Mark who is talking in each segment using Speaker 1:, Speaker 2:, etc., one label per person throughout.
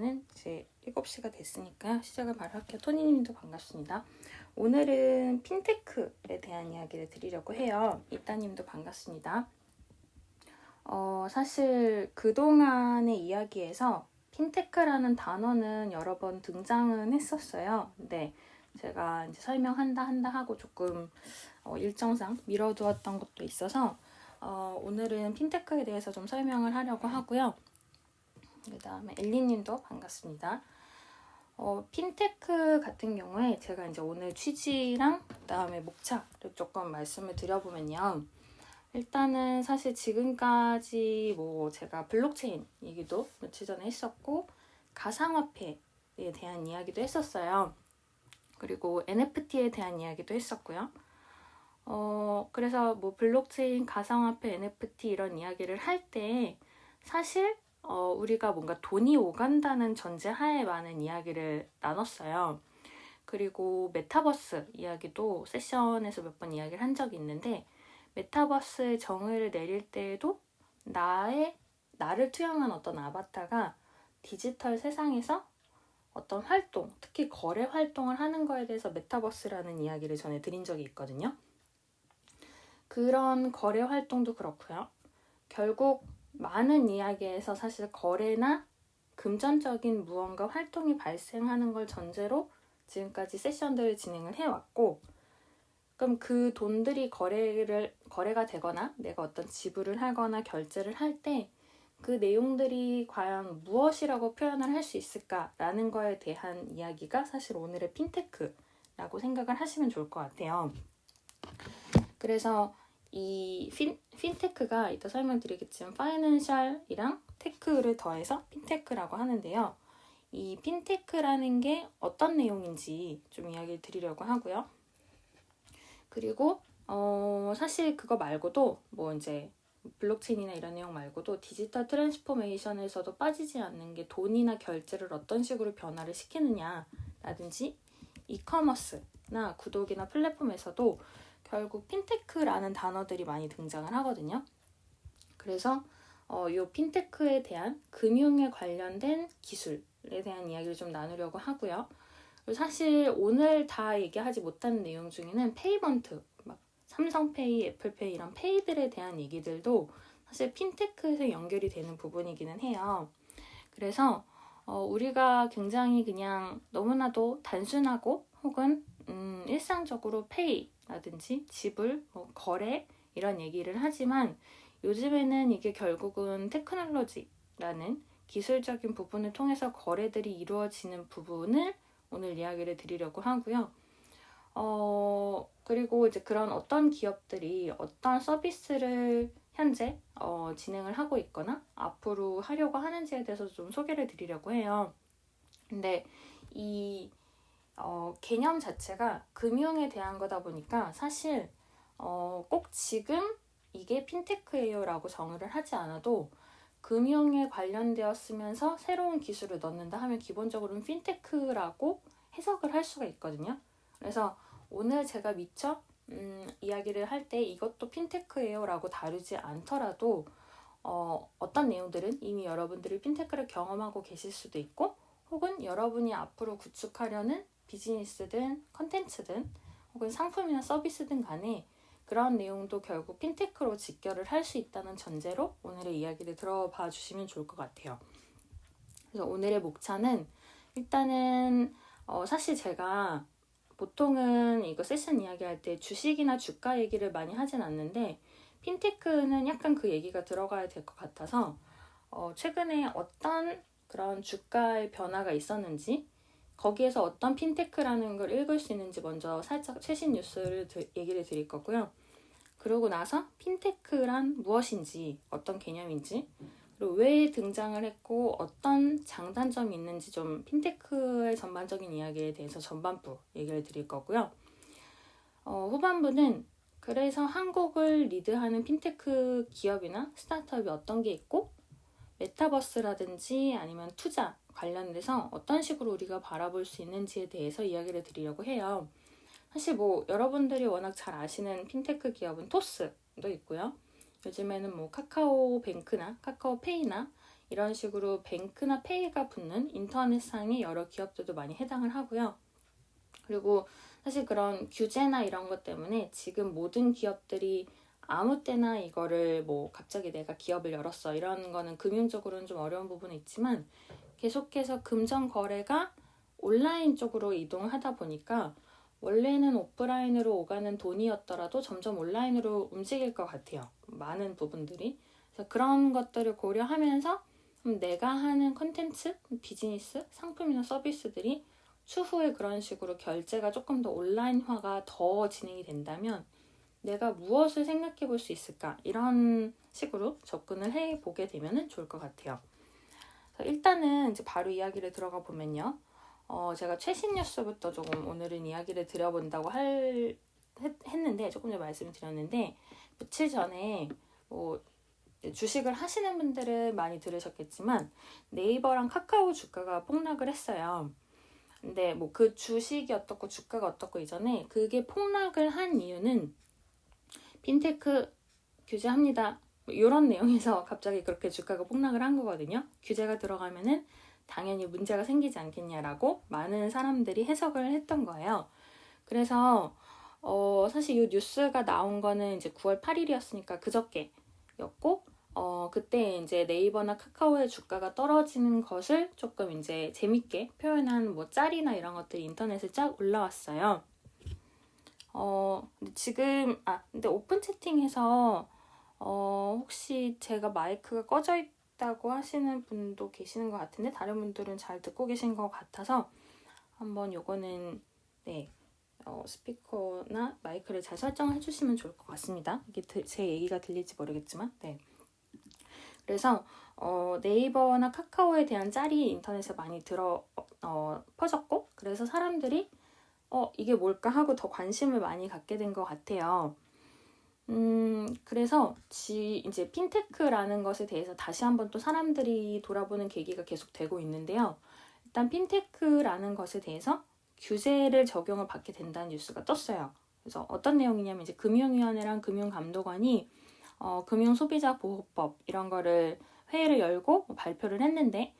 Speaker 1: 이제는 이제 7시가 됐으니까 시작을 바로 할게요. 토니님도 반갑습니다. 오늘은 핀테크에 대한 이야기를 드리려고 해요. 이따님도 반갑습니다. 사실 그동안의 이야기에서 핀테크라는 단어는 여러 번 등장은 했었어요. 근데 제가 이제 설명한다 하고 조금 일정상 미뤄두었던 것도 있어서 오늘은 핀테크에 대해서 좀 설명을 하려고 하고요. 그 다음에 엘리님도 반갑습니다. 핀테크 같은 경우에 제가 이제 오늘 취지랑 그 다음에 목차를 조금 말씀을 드려보면요. 일단은 사실 지금까지 뭐 제가 블록체인 얘기도 며칠 전에 했었고 가상화폐에 대한 이야기도 했었어요. 그리고 NFT에 대한 이야기도 했었고요. 그래서 뭐 블록체인, 가상화폐, NFT 이런 이야기를 할 때 사실 우리가 뭔가 돈이 오간다는 전제하에 많은 이야기를 나눴어요. 그리고 메타버스 이야기도 세션에서 몇 번 이야기를 한 적이 있는데 메타버스의 정의를 내릴 때에도 나를 투영한 어떤 아바타가 디지털 세상에서 어떤 활동, 특히 거래 활동을 하는 거에 대해서 메타버스라는 이야기를 전에 드린 적이 있거든요. 그런 거래 활동도 그렇고요. 결국 많은 이야기에서 사실 거래나 금전적인 무언가 활동이 발생하는 걸 전제로 지금까지 세션들을 진행을 해왔고, 그럼 그 돈들이 거래가 되거나 내가 어떤 지불을 하거나 결제를 할 때 그 내용들이 과연 무엇이라고 표현을 할 수 있을까라는 거에 대한 이야기가 사실 오늘의 핀테크라고 생각을 하시면 좋을 것 같아요. 그래서 이 핀테크가 이따 설명드리겠지만 파이낸셜이랑 테크를 더해서 핀테크라고 하는데요. 이 핀테크라는 게 어떤 내용인지 좀 이야기를 드리려고 하고요. 그리고 사실 그거 말고도 뭐 이제 블록체인이나 이런 내용 말고도 디지털 트랜스포메이션에서도 빠지지 않는 게 돈이나 결제를 어떤 식으로 변화를 시키느냐라든지 이커머스나 구독이나 플랫폼에서도 결국 핀테크라는 단어들이 많이 등장을 하거든요. 그래서 이 핀테크에 대한 금융에 관련된 기술에 대한 이야기를 좀 나누려고 하고요. 사실 오늘 다 얘기하지 못하는 내용 중에는 페이먼트, 막 삼성페이, 애플페이 이런 페이들에 대한 얘기들도 사실 핀테크에서 연결이 되는 부분이기는 해요. 그래서 우리가 굉장히 그냥 너무나도 단순하고 혹은 일상적으로 페이라든지 지불, 뭐 거래 이런 얘기를 하지만 요즘에는 이게 결국은 테크놀로지라는 기술적인 부분을 통해서 거래들이 이루어지는 부분을 오늘 이야기를 드리려고 하고요. 그리고 이제 그런 어떤 기업들이 어떤 서비스를 현재 진행을 하고 있거나 앞으로 하려고 하는지에 대해서 좀 소개를 드리려고 해요. 근데 이 개념 자체가 금융에 대한 거다 보니까 사실 꼭 지금 이게 핀테크예요 라고 정의를 하지 않아도 금융에 관련되었으면서 새로운 기술을 넣는다 하면 기본적으로는 핀테크라고 해석을 할 수가 있거든요. 그래서 오늘 제가 미처 이야기를 할 때 이것도 핀테크예요 라고 다루지 않더라도 어떤 내용들은 이미 여러분들이 핀테크를 경험하고 계실 수도 있고 혹은 여러분이 앞으로 구축하려는 비즈니스든 컨텐츠든 혹은 상품이나 서비스든 간에 그런 내용도 결국 핀테크로 직결을 할 수 있다는 전제로 오늘의 이야기를 들어봐 주시면 좋을 것 같아요. 그래서 오늘의 목차는 일단은 사실 제가 보통은 이거 세션 이야기할 때 주식이나 주가 얘기를 많이 하진 않는데 핀테크는 약간 그 얘기가 들어가야 될 것 같아서 최근에 어떤 그런 주가의 변화가 있었는지 거기에서 어떤 핀테크라는 걸 읽을 수 있는지 먼저 살짝 최신 뉴스를 얘기를 드릴 거고요. 그러고 나서 핀테크란 무엇인지, 어떤 개념인지, 그리고 왜 등장을 했고 어떤 장단점이 있는지 좀 핀테크의 전반적인 이야기에 대해서 전반부 얘기를 드릴 거고요. 후반부는 그래서 한국을 리드하는 핀테크 기업이나 스타트업이 어떤 게 있고 메타버스라든지 아니면 투자 관련돼서 어떤 식으로 우리가 바라볼 수 있는지에 대해서 이야기를 드리려고 해요. 사실 뭐 여러분들이 워낙 잘 아시는 핀테크 기업은 토스도 있고요. 요즘에는 뭐 카카오뱅크나 카카오페이나 이런 식으로 뱅크나 페이가 붙는 인터넷상의 여러 기업들도 많이 해당을 하고요. 그리고 사실 그런 규제나 이런 것 때문에 지금 모든 기업들이 아무 때나 이거를 뭐 갑자기 내가 기업을 열었어 이런 거는 금융적으로는 좀 어려운 부분이 있지만 계속해서 금전 거래가 온라인 쪽으로 이동하다 보니까 원래는 오프라인으로 오가는 돈이었더라도 점점 온라인으로 움직일 것 같아요. 많은 부분들이. 그래서 그런 것들을 고려하면서 내가 하는 컨텐츠, 비즈니스, 상품이나 서비스들이 추후에 그런 식으로 결제가 조금 더 온라인화가 더 진행이 된다면 내가 무엇을 생각해 볼 수 있을까? 이런 식으로 접근을 해보게 되면 좋을 것 같아요. 일단은 이제 바로 이야기를 들어가 보면요. 제가 최신 뉴스부터 조금 오늘은 이야기를 드려본다고 했는데 조금 전에 말씀을 드렸는데 며칠 전에 뭐 주식을 하시는 분들은 많이 들으셨겠지만 네이버랑 카카오 주가가 폭락을 했어요. 근데 뭐 그 주식이 어떻고 주가가 어떻고 이전에 그게 폭락을 한 이유는 핀테크 규제합니다. 뭐 이런 내용에서 갑자기 그렇게 주가가 폭락을 한 거거든요. 규제가 들어가면은 당연히 문제가 생기지 않겠냐라고 많은 사람들이 해석을 했던 거예요. 그래서 사실 이 뉴스가 나온 거는 이제 9월 8일이었으니까 그저께였고 그때 이제 네이버나 카카오의 주가가 떨어지는 것을 조금 이제 재밌게 표현한 뭐 짤이나 이런 것들이 인터넷에 쫙 올라왔어요. 근데 지금 근데 오픈 채팅에서 혹시 제가 마이크가 꺼져 있다고 하시는 분도 계시는 것 같은데 다른 분들은 잘 듣고 계신 것 같아서 한번 요거는 네. 스피커나 마이크를 잘 설정해 주시면 좋을 것 같습니다. 이게 제 얘기가 들릴지 모르겠지만 네. 그래서 네이버나 카카오에 대한 짤이 인터넷에 많이 퍼졌고 그래서 사람들이 이게 뭘까 하고 더 관심을 많이 갖게 된 것 같아요. 그래서 이제 핀테크라는 것에 대해서 다시 한번 또 사람들이 돌아보는 계기가 계속 되고 있는데요. 일단 핀테크라는 것에 대해서 규제를 적용을 받게 된다는 뉴스가 떴어요. 그래서 어떤 내용이냐면 이제 금융위원회랑 금융감독원이 금융소비자보호법 이런 거를 회의를 열고 발표를 했는데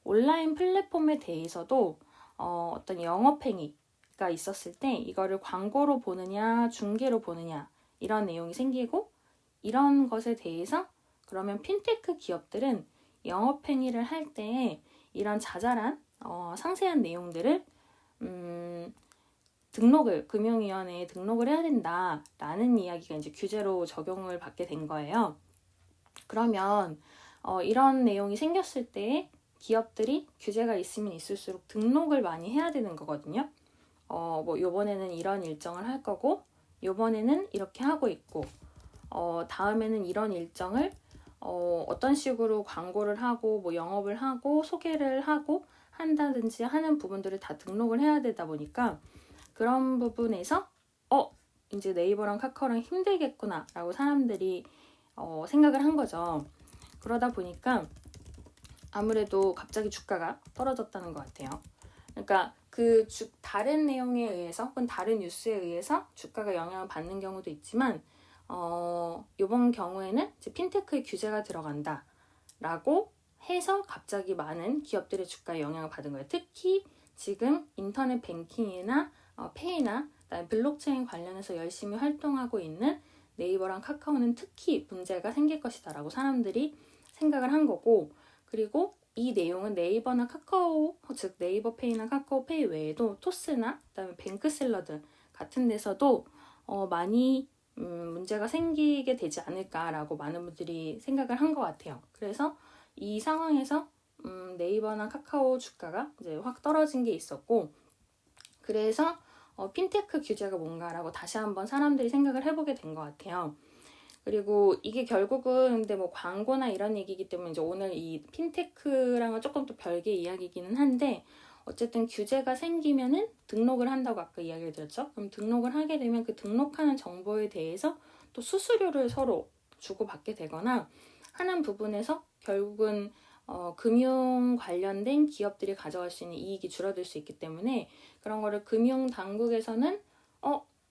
Speaker 1: 온라인 플랫폼에 대해서도 어떤 영업행위가 있었을 때 이거를 광고로 보느냐 중계로 보느냐 이런 내용이 생기고 이런 것에 대해서 그러면 핀테크 기업들은 영업행위를 할 때 이런 자잘한 상세한 내용들을 금융위원회에 등록을 해야 된다라는 이야기가 이제 규제로 적용을 받게 된 거예요. 그러면 이런 내용이 생겼을 때 기업들이 규제가 있으면 있을수록 등록을 많이 해야 되는 거거든요. 뭐 요번에는 이런 일정을 할 거고 요번에는 이렇게 하고 있고 다음에는 이런 일정을 어떤 식으로 광고를 하고 뭐 영업을 하고 소개를 하고 한다든지 하는 부분들을 다 등록을 해야 되다 보니까 그런 부분에서 이제 네이버랑 카카오랑 힘들겠구나 라고 사람들이 생각을 한 거죠. 그러다 보니까 아무래도 갑자기 주가가 떨어졌다는 것 같아요. 그러니까 다른 내용에 의해서 혹은 다른 뉴스에 의해서 주가가 영향을 받는 경우도 있지만 이번 경우에는 이제 핀테크의 규제가 들어간다라고 해서 갑자기 많은 기업들의 주가에 영향을 받은 거예요. 특히 지금 인터넷 뱅킹이나 페이나 블록체인 관련해서 열심히 활동하고 있는 네이버랑 카카오는 특히 문제가 생길 것이다 라고 사람들이 생각을 한 거고 그리고 이 내용은 네이버나 카카오, 즉 네이버페이나 카카오페이 외에도 토스나 그다음에 뱅크샐러드 같은 데서도 많이 문제가 생기게 되지 않을까라고 많은 분들이 생각을 한 것 같아요. 그래서 이 상황에서 네이버나 카카오 주가가 이제 확 떨어진 게 있었고 그래서 핀테크 규제가 뭔가라고 다시 한번 사람들이 생각을 해보게 된 것 같아요. 그리고 이게 결국은 근데 뭐 광고나 이런 얘기이기 때문에 이제 오늘 이 핀테크랑은 조금 또 별개의 이야기이기는 한데 어쨌든 규제가 생기면은 등록을 한다고 아까 이야기를 드렸죠. 그럼 등록을 하게 되면 그 등록하는 정보에 대해서 또 수수료를 서로 주고받게 되거나 하는 부분에서 결국은 금융 관련된 기업들이 가져갈 수 있는 이익이 줄어들 수 있기 때문에 그런 거를 금융 당국에서는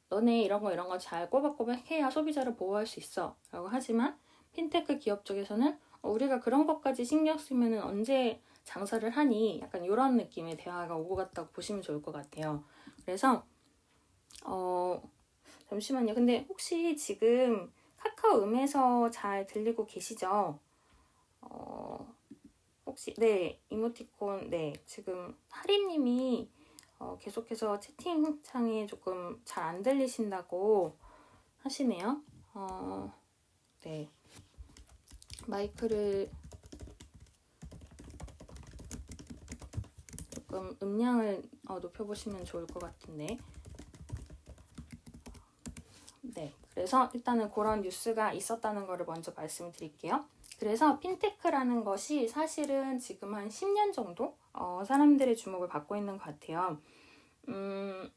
Speaker 1: 너네 이런 거 잘 꼬박꼬박 해야 소비자를 보호할 수 있어 라고 하지만 핀테크 기업 쪽에서는 우리가 그런 것까지 신경 쓰면은 언제 장사를 하니? 약간 이런 느낌의 대화가 오고 갔다고 보시면 좋을 것 같아요. 그래서 잠시만요. 근데 혹시 지금 카카오 음에서 잘 들리고 계시죠? 혹시 네, 이모티콘 네, 지금 하리님이 계속해서 채팅창에 조금 잘 안 들리신다고 하시네요. 네, 마이크를 조금 음량을 높여보시면 좋을 것 같은데. 네, 그래서 일단은 그런 뉴스가 있었다는 거를 먼저 말씀드릴게요. 그래서 핀테크라는 것이 사실은 지금 한 10년 정도 사람들의 주목을 받고 있는 것 같아요.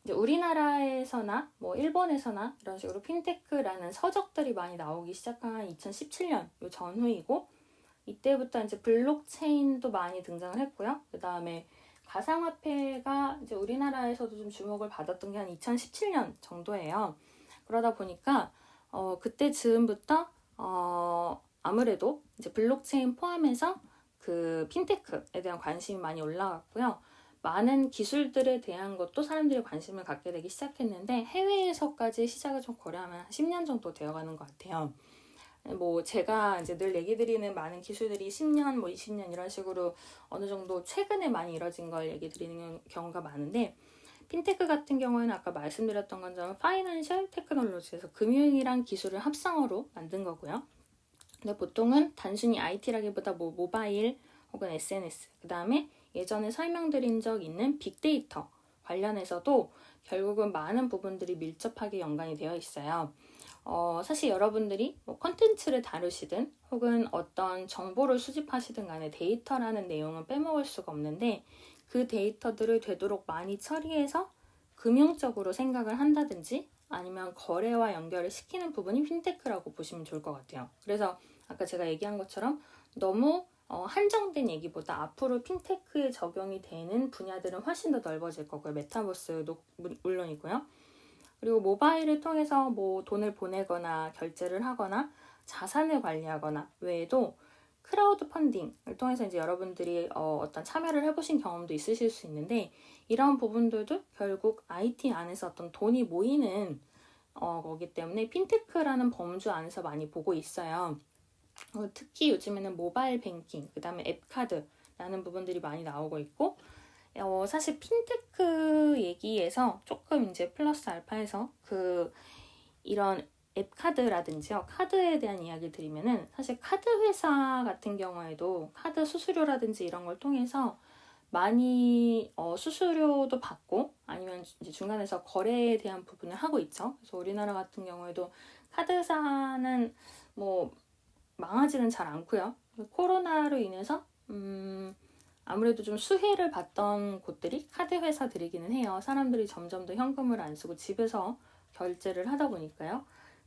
Speaker 1: 이제 우리나라에서나 뭐 일본에서나 이런 식으로 핀테크라는 서적들이 많이 나오기 시작한 2017년 요 전후이고, 이때부터 이제 블록체인도 많이 등장을 했고요. 그 다음에 가상화폐가 이제 우리나라에서도 좀 주목을 받았던 게 한 2017년 정도예요. 그러다 보니까 그때 즈음부터 아무래도 이제 블록체인 포함해서 그 핀테크에 대한 관심이 많이 올라갔고요. 많은 기술들에 대한 것도 사람들이 관심을 갖게 되기 시작했는데, 해외에서까지 시작을 좀 고려하면 한 10년 정도 되어가는 것 같아요. 뭐 제가 이제 늘 얘기 드리는 많은 기술들이 10년, 뭐 20년 이런 식으로 어느 정도 최근에 많이 이뤄진 걸 얘기 드리는 경우가 많은데, 핀테크 같은 경우에는 아까 말씀드렸던 것처럼 파이낸셜 테크놀로지에서 금융이랑 기술을 합성어로 만든 거고요. 근데 보통은 단순히 IT라기보다 뭐 모바일 혹은 SNS, 그 다음에 예전에 설명드린 적 있는 빅데이터 관련해서도 결국은 많은 부분들이 밀접하게 연관이 되어 있어요. 사실 여러분들이 뭐 컨텐츠를 다루시든 혹은 어떤 정보를 수집하시든 간에 데이터라는 내용은 빼먹을 수가 없는데, 그 데이터들을 되도록 많이 처리해서 금융적으로 생각을 한다든지 아니면 거래와 연결을 시키는 부분이 핀테크라고 보시면 좋을 것 같아요. 그래서 아까 제가 얘기한 것처럼 너무 한정된 얘기보다 앞으로 핀테크에 적용이 되는 분야들은 훨씬 더 넓어질 거고요. 메타버스도 물론이고요. 그리고 모바일을 통해서 뭐 돈을 보내거나 결제를 하거나 자산을 관리하거나 외에도 크라우드 펀딩을 통해서 이제 여러분들이 어떤 참여를 해보신 경험도 있으실 수 있는데, 이런 부분들도 결국 IT 안에서 어떤 돈이 모이는 거기 때문에 핀테크라는 범주 안에서 많이 보고 있어요. 특히 요즘에는 모바일 뱅킹, 그 다음에 앱카드라는 부분들이 많이 나오고 있고, 사실 핀테크 얘기에서 조금 이제 플러스 알파에서 이런 앱카드라든지요, 카드에 대한 이야기 드리면은, 사실 카드 회사 같은 경우에도 카드 수수료라든지 이런 걸 통해서 많이 수수료도 받고 아니면 이제 중간에서 거래에 대한 부분을 하고 있죠. 그래서 우리나라 같은 경우에도 카드사는 뭐 망하지는 잘 않고요. 코로나로 인해서 아무래도 좀 수혜를 받던 곳들이 카드 회사들이기는 해요. 사람들이 점점 더 현금을 안 쓰고 집에서 결제를 하다 보니까요.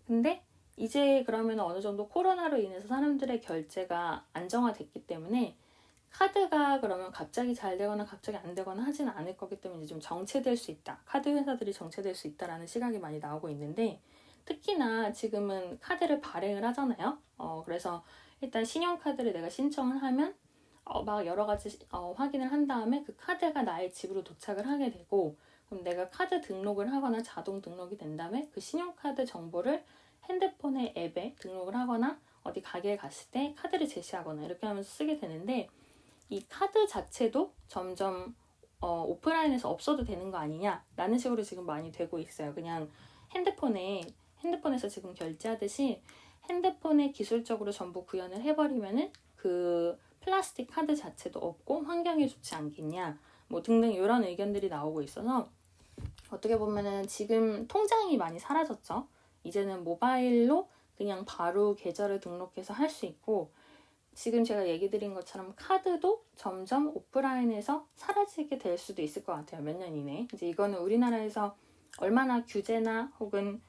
Speaker 1: 근데 이제 그러면 어느 정도 코로나로 인해서 사람들의 결제가 안정화됐기 때문에 카드가 그러면 갑자기 잘 되거나 갑자기 안 되거나 하지는 않을 거기 때문에 좀 정체될 수 있다. 카드 회사들이 정체될 수 있다라는 시각이 많이 나오고 있는데, 특히나 지금은 카드를 발행을 하잖아요. 그래서 일단 신용카드를 내가 신청을 하면 막 여러 가지 확인을 한 다음에 그 카드가 나의 집으로 도착을 하게 되고, 그럼 내가 카드 등록을 하거나 자동 등록이 된 다음에 그 신용카드 정보를 핸드폰의 앱에 등록을 하거나 어디 가게에 갔을 때 카드를 제시하거나 이렇게 하면서 쓰게 되는데, 이 카드 자체도 점점 오프라인에서 없어도 되는 거 아니냐라는 식으로 지금 많이 되고 있어요. 그냥 핸드폰에서 지금 결제하듯이 핸드폰에 기술적으로 전부 구현을 해버리면은 그 플라스틱 카드 자체도 없고 환경에 좋지 않겠냐, 뭐 등등 이런 의견들이 나오고 있어서, 어떻게 보면은 지금 통장이 많이 사라졌죠. 이제는 모바일로 그냥 바로 계좌를 등록해서 할 수 있고, 지금 제가 얘기 드린 것처럼 카드도 점점 오프라인에서 사라지게 될 수도 있을 것 같아요. 몇 년 이내에. 이제 이거는 우리나라에서 얼마나 규제나 혹은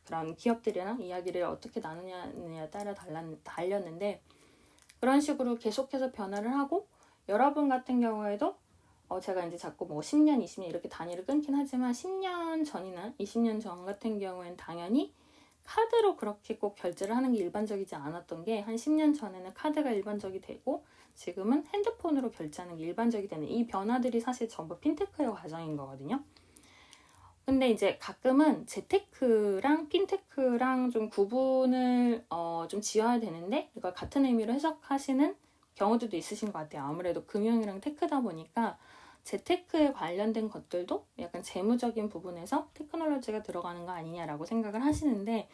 Speaker 1: 그런 기업들이랑 이야기를 어떻게 나누냐에 따라 달렸는데, 그런 식으로 계속해서 변화를 하고, 여러분 같은 경우에도 제가 이제 자꾸 뭐 10년, 20년 이렇게 단위를 끊긴 하지만 10년 전이나 20년 전 같은 경우엔 당연히 카드로 그렇게 꼭 결제를 하는 게 일반적이지 않았던 게 한 10년 전에는 카드가 일반적이 되고 지금은 핸드폰으로 결제하는 게 일반적이 되는 이 변화들이 사실 전부 핀테크의 과정인 거거든요. 근데 이제 가끔은 재테크랑 핀테크랑 좀 구분을 좀 지어야 되는데 이걸 같은 의미로 해석하시는 경우들도 있으신 것 같아요. 아무래도 금융이랑 테크다 보니까 재테크에 관련된 것들도 약간 재무적인 부분에서 테크놀로지가 들어가는 거 아니냐라고 생각을 하시는데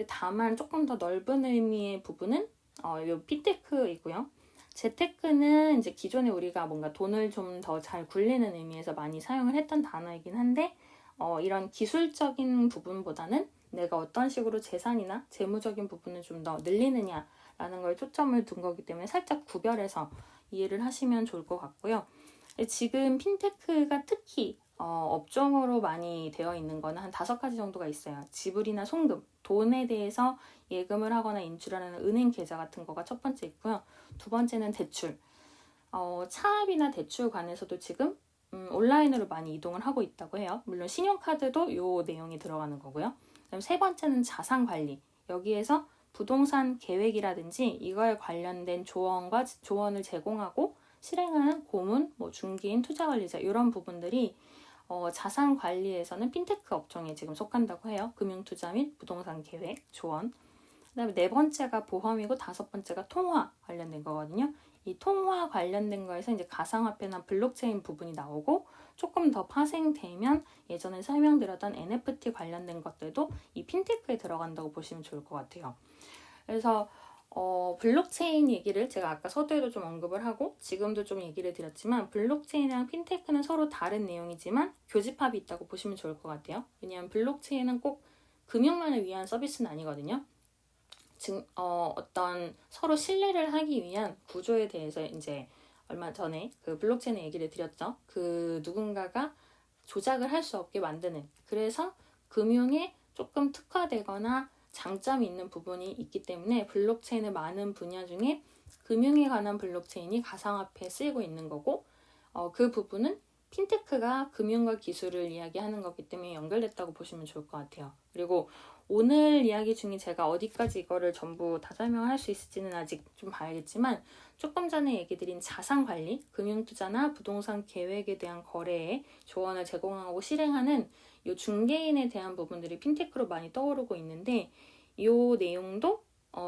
Speaker 1: 다만 조금 더 넓은 의미의 부분은 요 핀테크이고요. 재테크는 이제 기존에 우리가 뭔가 돈을 좀 더 잘 굴리는 의미에서 많이 사용을 했던 단어이긴 한데 이런 기술적인 부분보다는 내가 어떤 식으로 재산이나 재무적인 부분을 좀 더 늘리느냐라는 걸 초점을 둔 거기 때문에 살짝 구별해서 이해를 하시면 좋을 것 같고요. 지금 핀테크가 특히 업종으로 많이 되어 있는 거는 한 5가지 정도가 있어요. 지불이나 송금, 돈에 대해서 예금을 하거나 인출하는 은행 계좌 같은 거가 첫 번째 있고요. 두 번째는 대출. 차압이나 대출 관해서도 지금 온라인으로 많이 이동을 하고 있다고 해요. 물론 신용카드도 요 내용이 들어가는 거고요. 그다음 세 번째는 자산관리. 여기에서 부동산 계획이라든지 이거에 관련된 조언을 제공하고 실행하는 고문, 중개인, 투자관리자 이런 부분들이 자산 관리에서는 핀테크 업종에 지금 속한다고 해요. 금융투자 및 부동산 계획, 조언. 그다음에 네 번째가 보험이고 다섯 번째가 통화 관련된 거거든요. 이 통화 관련된 거에서 이제 가상화폐나 블록체인 부분이 나오고 조금 더 파생되면 예전에 설명드렸던 NFT 관련된 것들도 이 핀테크에 들어간다고 보시면 좋을 것 같아요. 그래서 블록체인 얘기를 제가 아까 서두에도 좀 언급을 하고 지금도 좀 얘기를 드렸지만 블록체인이랑 핀테크는 서로 다른 내용이지만 교집합이 있다고 보시면 좋을 것 같아요. 왜냐하면 블록체인은 꼭 금융만을 위한 서비스는 아니거든요. 어떤 서로 신뢰를 하기 위한 구조에 대해서 이제 얼마 전에 그 블록체인 얘기를 드렸죠. 그 누군가가 조작을 할 수 없게 만드는, 그래서 금융에 조금 특화되거나 장점이 있는 부분이 있기 때문에 블록체인의 많은 분야 중에 금융에 관한 블록체인이 가상화폐에 쓰이고 있는 거고 그 부분은 핀테크가 금융과 기술을 이야기하는 거기 때문에 연결됐다고 보시면 좋을 것 같아요. 그리고 오늘 이야기 중에 제가 어디까지 이거를 전부 다 설명할 수 있을지는 아직 좀 봐야겠지만 조금 전에 얘기 드린 자산관리, 금융투자나 부동산 계획에 대한 거래에 조언을 제공하고 실행하는 이 중개인에 대한 부분들이 핀테크로 많이 떠오르고 있는데 이 내용도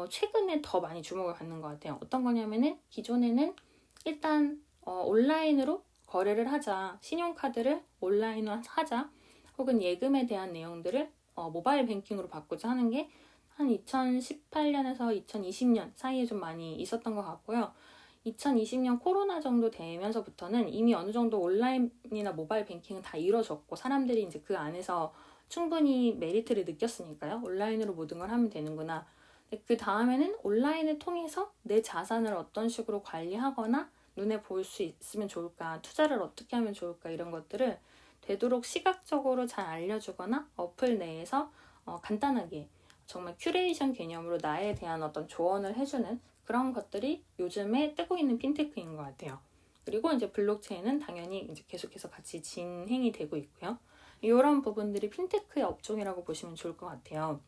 Speaker 1: 최근에 더 많이 주목을 받는 것 같아요. 어떤 거냐면은 기존에는 일단 온라인으로 거래를 하자, 신용카드를 온라인으로 하자, 혹은 예금에 대한 내용들을 모바일 뱅킹으로 바꾸자 하는 게 한 2018년에서 2020년 사이에 좀 많이 있었던 것 같고요. 2020년 코로나 정도 되면서부터는 이미 어느 정도 온라인이나 모바일 뱅킹은 다 이루어졌고 사람들이 이제 그 안에서 충분히 메리트를 느꼈으니까요. 온라인으로 모든 걸 하면 되는구나. 그 다음에는 온라인을 통해서 내 자산을 어떤 식으로 관리하거나 눈에 보일 수 있으면 좋을까, 투자를 어떻게 하면 좋을까 이런 것들을 되도록 시각적으로 잘 알려주거나 어플 내에서 간단하게 정말 큐레이션 개념으로 나에 대한 어떤 조언을 해주는 그런 것들이 요즘에 뜨고 있는 핀테크인 것 같아요. 그리고 이제 블록체인은 당연히 이제 계속해서 같이 진행이 되고 있고요. 이런 부분들이 핀테크의 업종이라고 보시면 좋을 것 같아요.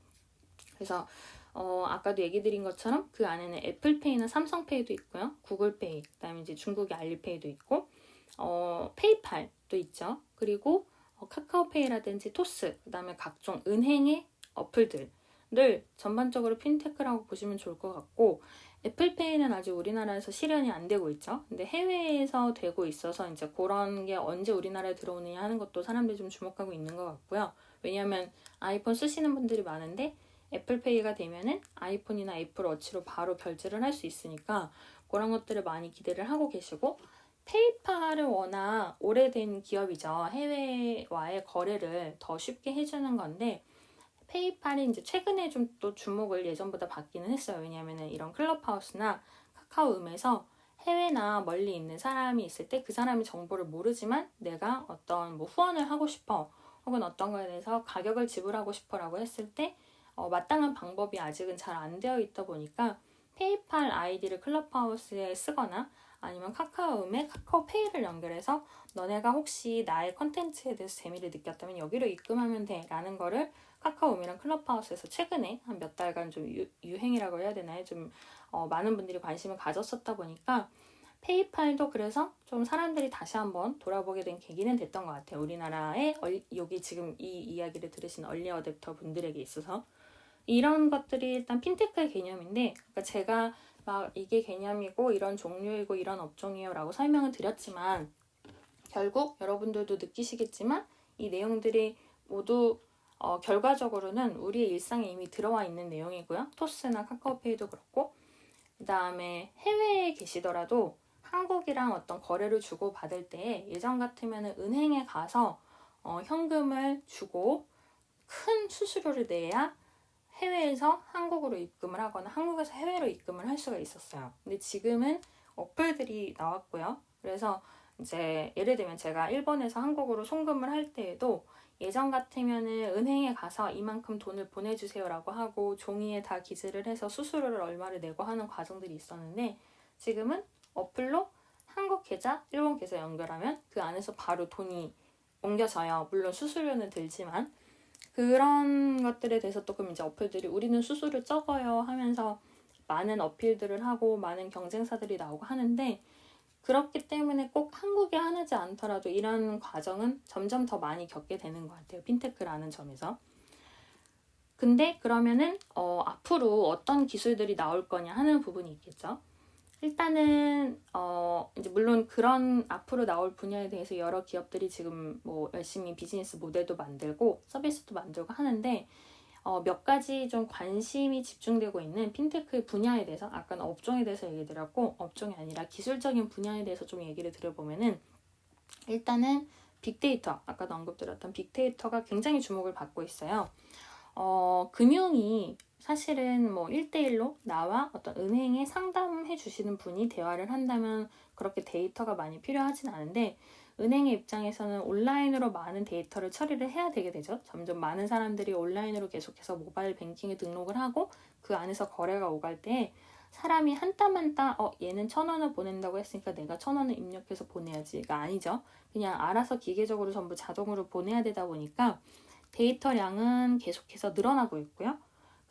Speaker 1: 그래서 아까도 얘기 드린 것처럼 그 안에는 애플페이나 삼성페이도 있고요. 구글페이, 그다음에 이제 중국의 알리페이도 있고 페이팔도 있죠. 그리고 카카오페이라든지 토스, 그다음에 각종 은행의 어플들을 전반적으로 핀테크라고 보시면 좋을 것 같고 애플페이는 아직 우리나라에서 실현이 안 되고 있죠. 근데 해외에서 되고 있어서 이제 그런 게 언제 우리나라에 들어오느냐 하는 것도 사람들이 좀 주목하고 있는 것 같고요. 왜냐하면 아이폰 쓰시는 분들이 많은데 애플페이가 되면은 아이폰이나 애플워치로 바로 결제를 할 수 있으니까 그런 것들을 많이 기대를 하고 계시고 페이팔은 워낙 오래된 기업이죠. 해외와의 거래를 더 쉽게 해주는 건데 페이팔이 이제 최근에 좀 또 주목을 예전보다 받기는 했어요. 왜냐하면 이런 클럽하우스나 카카오음에서 해외나 멀리 있는 사람이 있을 때 그 사람이 정보를 모르지만 내가 어떤 후원을 하고 싶어 혹은 어떤 거에 대해서 가격을 지불하고 싶어라고 했을 때 마땅한 방법이 아직은 잘 안 되어 있다 보니까 페이팔 아이디를 클럽하우스에 쓰거나 아니면 카카오음에 카카오페이를 연결해서 너네가 혹시 나의 컨텐츠에 대해서 재미를 느꼈다면 여기로 입금하면 돼 라는 거를 카카오음이랑 클럽하우스에서 최근에 한 몇 달간 좀 유행이라고 해야 되나요? 좀 많은 분들이 관심을 가졌었다 보니까 페이팔도 그래서 좀 사람들이 다시 한번 돌아보게 된 계기는 됐던 것 같아요. 우리나라의 여기 지금 이 이야기를 들으신 얼리 어댑터 분들에게 있어서 이런 것들이 일단 핀테크의 개념인데, 그러니까 제가 막 이게 개념이고 이런 종류이고 이런 업종이에요 라고 설명을 드렸지만 결국 여러분들도 느끼시겠지만 이 내용들이 모두 결과적으로는 우리의 일상에 이미 들어와 있는 내용이고요. 토스나 카카오페이도 그렇고, 그 다음에 해외에 계시더라도 한국이랑 어떤 거래를 주고받을 때 예전 같으면 은행에 가서 현금을 주고 큰 수수료를 내야 해외에서 한국으로 입금을 하거나 한국에서 해외로 입금을 할 수가 있었어요. 근데 지금은 어플들이 나왔고요. 그래서 이제 예를 들면 제가 일본에서 한국으로 송금을 할 때에도 예전 같으면은 은행에 가서 이만큼 돈을 보내주세요라고 하고 종이에 다 기재를 해서 수수료를 얼마를 내고 하는 과정들이 있었는데, 지금은 어플로 한국 계좌, 일본 계좌 연결하면 그 안에서 바로 돈이 옮겨져요. 물론 수수료는 들지만 그런 것들에 대해서 조금 이제 어플들이 우리는 수수료 적어요 하면서 많은 어필들을 하고 많은 경쟁사들이 나오고 하는데, 그렇기 때문에 꼭 한국에 하나지 않더라도 이런 과정은 점점 더 많이 겪게 되는 것 같아요. 핀테크라는 점에서. 근데 그러면은 앞으로 어떤 기술들이 나올 거냐 하는 부분이 있겠죠. 일단은 이제 물론 그런 앞으로 나올 분야에 대해서 여러 기업들이 지금 뭐 열심히 비즈니스 모델도 만들고 서비스도 만들고 하는데, 몇 가지 좀 관심이 집중되고 있는 핀테크의 분야에 대해서, 아까는 업종에 대해서 얘기 드렸고 업종이 아니라 기술적인 분야에 대해서 좀 얘기를 드려보면은, 일단은 빅데이터, 아까도 언급드렸던 빅데이터가 굉장히 주목을 받고 있어요. 금융이 사실은 뭐 1대1로 나와 어떤 은행에 상담해 주시는 분이 대화를 한다면 그렇게 데이터가 많이 필요하진 않은데, 은행의 입장에서는 온라인으로 많은 데이터를 처리를 해야 되게 되죠. 점점 많은 사람들이 온라인으로 계속해서 모바일 뱅킹에 등록을 하고 그 안에서 거래가 오갈 때 사람이 한 땀 한 땀 얘는 1,000원을 보낸다고 했으니까 내가 1,000원을 입력해서 보내야지가 아니죠. 그냥 알아서 기계적으로 전부 자동으로 보내야 되다 보니까 데이터량은 계속해서 늘어나고 있고요.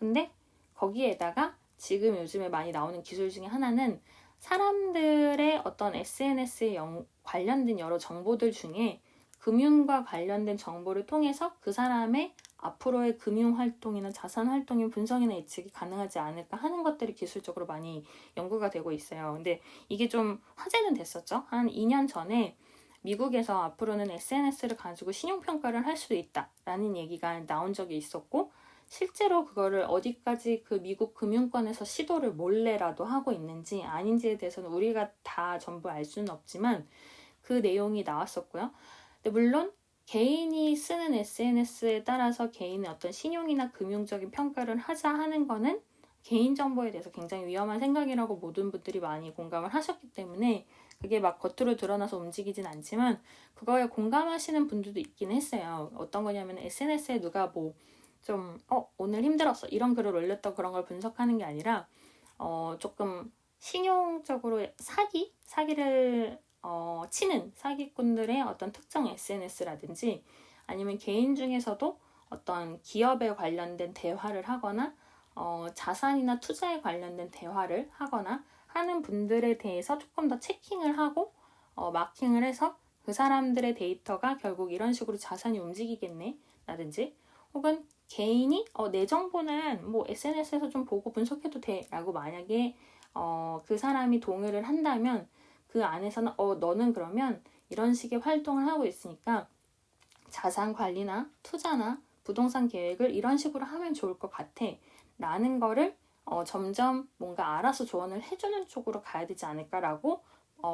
Speaker 1: 근데 거기에다가 지금 요즘에 많이 나오는 기술 중에 하나는 사람들의 어떤 SNS에 관련된 여러 정보들 중에 금융과 관련된 정보를 통해서 그 사람의 앞으로의 금융 활동이나 자산 활동의 분석이나 예측이 가능하지 않을까 하는 것들이 기술적으로 많이 연구가 되고 있어요. 근데 이게 좀 화제는 됐었죠. 한 2년 전에 미국에서 앞으로는 SNS를 가지고 신용평가를 할 수도 있다라는 얘기가 나온 적이 있었고, 실제로 그거를 어디까지 그 미국 금융권에서 시도를 몰래라도 하고 있는지 아닌지에 대해서는 우리가 다 전부 알 수는 없지만 그 내용이 나왔었고요. 근데 물론 개인이 쓰는 SNS에 따라서 개인의 어떤 신용이나 금융적인 평가를 하자 하는 거는 개인정보에 대해서 굉장히 위험한 생각이라고 모든 분들이 많이 공감을 하셨기 때문에 그게 막 겉으로 드러나서 움직이진 않지만 그거에 공감하시는 분들도 있긴 했어요. 어떤 거냐면 SNS에 누가 뭐 좀 오늘 힘들었어 이런 글을 올렸다 그런 걸 분석하는 게 아니라 조금 신용적으로 사기를 치는 사기꾼들의 어떤 특정 SNS라든지 아니면 개인 중에서도 어떤 기업에 관련된 대화를 하거나 자산이나 투자에 관련된 대화를 하거나 하는 분들에 대해서 조금 더 체킹을 하고 마킹을 해서 그 사람들의 데이터가 결국 이런 식으로 자산이 움직이겠네 라든지, 혹은 개인이 내 정보는 뭐 SNS에서 좀 보고 분석해도 돼 라고 만약에 그 사람이 동의를 한다면 그 안에서는 너는 그러면 이런 식의 활동을 하고 있으니까 자산 관리나 투자나 부동산 계획을 이런 식으로 하면 좋을 것 같아 라는 거를 점점 뭔가 알아서 조언을 해주는 쪽으로 가야 되지 않을까라고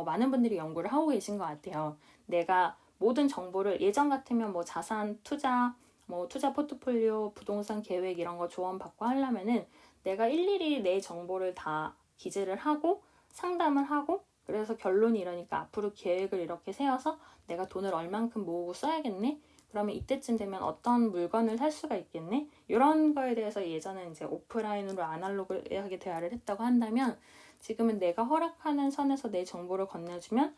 Speaker 1: 많은 분들이 연구를 하고 계신 것 같아요. 내가 모든 정보를 예전 같으면 뭐 자산, 투자, 뭐 투자 포트폴리오, 부동산 계획 이런 거 조언받고 하려면은 내가 일일이 내 정보를 다 기재를 하고 상담을 하고 그래서 결론이 이러니까 앞으로 계획을 이렇게 세워서 내가 돈을 얼만큼 모으고 써야겠네? 그러면 이때쯤 되면 어떤 물건을 살 수가 있겠네? 이런 거에 대해서 예전에 이제 오프라인으로 아날로그하게 대화를 했다고 한다면 지금은 내가 허락하는 선에서 내 정보를 건네주면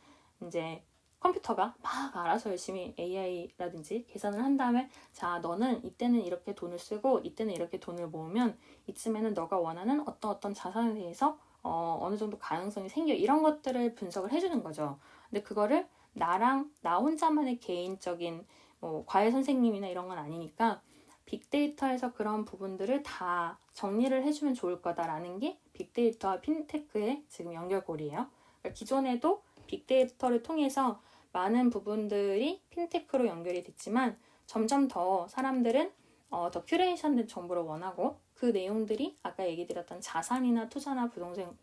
Speaker 1: 이제 컴퓨터가 막 알아서 열심히 AI라든지 계산을 한 다음에 자, 너는 이때는 이렇게 돈을 쓰고 이때는 이렇게 돈을 모으면 이쯤에는 너가 원하는 어떤 자산에 대해서 어느 정도 가능성이 생겨, 이런 것들을 분석을 해주는 거죠. 근데 그거를 나 혼자만의 개인적인 뭐 과외 선생님이나 이런 건 아니니까 빅데이터에서 그런 부분들을 다 정리를 해주면 좋을 거다라는 게 빅데이터와 핀테크의 지금 연결고리예요. 그러니까 기존에도 빅데이터를 통해서 많은 부분들이 핀테크로 연결이 됐지만 점점 더 사람들은 더 큐레이션된 정보를 원하고, 그 내용들이 아까 얘기 드렸던 자산이나 투자나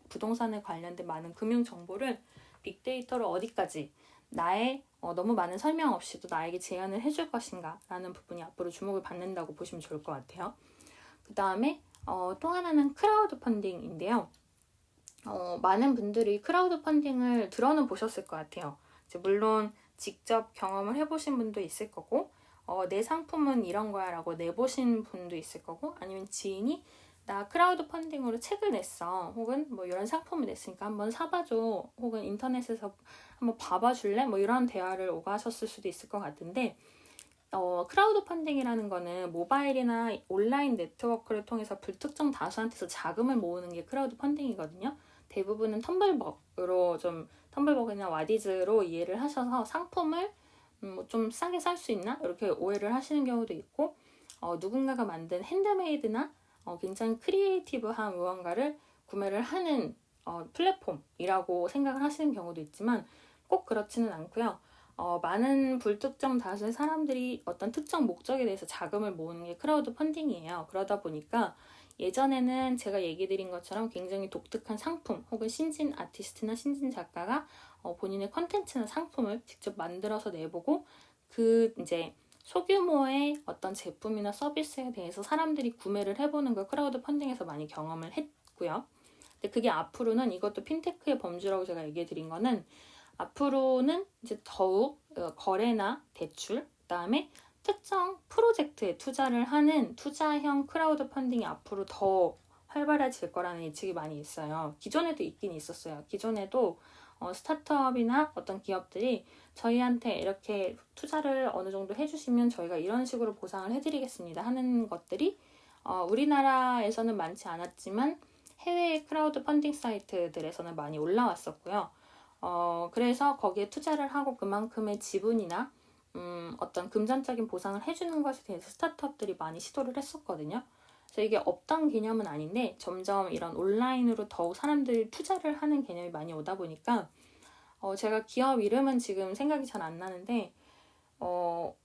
Speaker 1: 부동산에 관련된 많은 금융 정보를 빅데이터로 어디까지 나의 너무 많은 설명 없이도 나에게 제안을 해줄 것인가 라는 부분이 앞으로 주목을 받는다고 보시면 좋을 것 같아요. 그 다음에 또 하나는 크라우드 펀딩인데요. 많은 분들이 크라우드 펀딩을 들어는 보셨을 것 같아요. 이제 물론 직접 경험을 해보신 분도 있을 거고, 내 상품은 이런 거야 라고 내보신 분도 있을 거고, 아니면 지인이 나 크라우드 펀딩으로 책을 냈어, 혹은 뭐 이런 상품을 냈으니까 한번 사봐줘, 혹은 인터넷에서 한번 봐봐 줄래? 뭐 이런 대화를 오가셨을 수도 있을 것 같은데, 크라우드 펀딩이라는 거는 모바일이나 온라인 네트워크를 통해서 불특정 다수한테서 자금을 모으는 게 크라우드 펀딩이거든요. 대부분은 텀블벅이나 와디즈로 이해를 하셔서 상품을 좀 싸게 살 수 있나? 이렇게 오해를 하시는 경우도 있고, 누군가가 만든 핸드메이드나 굉장히 크리에이티브한 무언가를 구매를 하는 플랫폼이라고 생각을 하시는 경우도 있지만 꼭 그렇지는 않고요. 많은 불특정 다수의 사람들이 어떤 특정 목적에 대해서 자금을 모으는 게 크라우드 펀딩이에요. 그러다 보니까 예전에는 제가 얘기 드린 것처럼 굉장히 독특한 상품, 혹은 신진 아티스트나 신진 작가가 본인의 컨텐츠나 상품을 직접 만들어서 내보고, 그 이제 소규모의 어떤 제품이나 서비스에 대해서 사람들이 구매를 해보는 걸 크라우드 펀딩에서 많이 경험을 했고요. 근데 그게 앞으로는, 이것도 핀테크의 범주라고 제가 얘기해 드린 거는, 앞으로는 이제 더욱 거래나 대출, 그다음에 특정 프로젝트에 투자를 하는 투자형 크라우드 펀딩이 앞으로 더 활발해질 거라는 예측이 많이 있어요. 기존에도 있긴 있었어요. 기존에도 스타트업이나 어떤 기업들이 저희한테 이렇게 투자를 어느 정도 해주시면 저희가 이런 식으로 보상을 해드리겠습니다 하는 것들이 우리나라에서는 많지 않았지만 해외의 크라우드 펀딩 사이트들에서는 많이 올라왔었고요. 그래서 거기에 투자를 하고 그만큼의 지분이나 어떤 금전적인 보상을 해주는 것에 대해서 스타트업들이 많이 시도를 했었거든요. 그래서 이게 없던 개념은 아닌데 점점 이런 온라인으로 더욱 사람들이 투자를 하는 개념이 많이 오다 보니까 제가 기업 이름은 지금 생각이 잘 안 나는데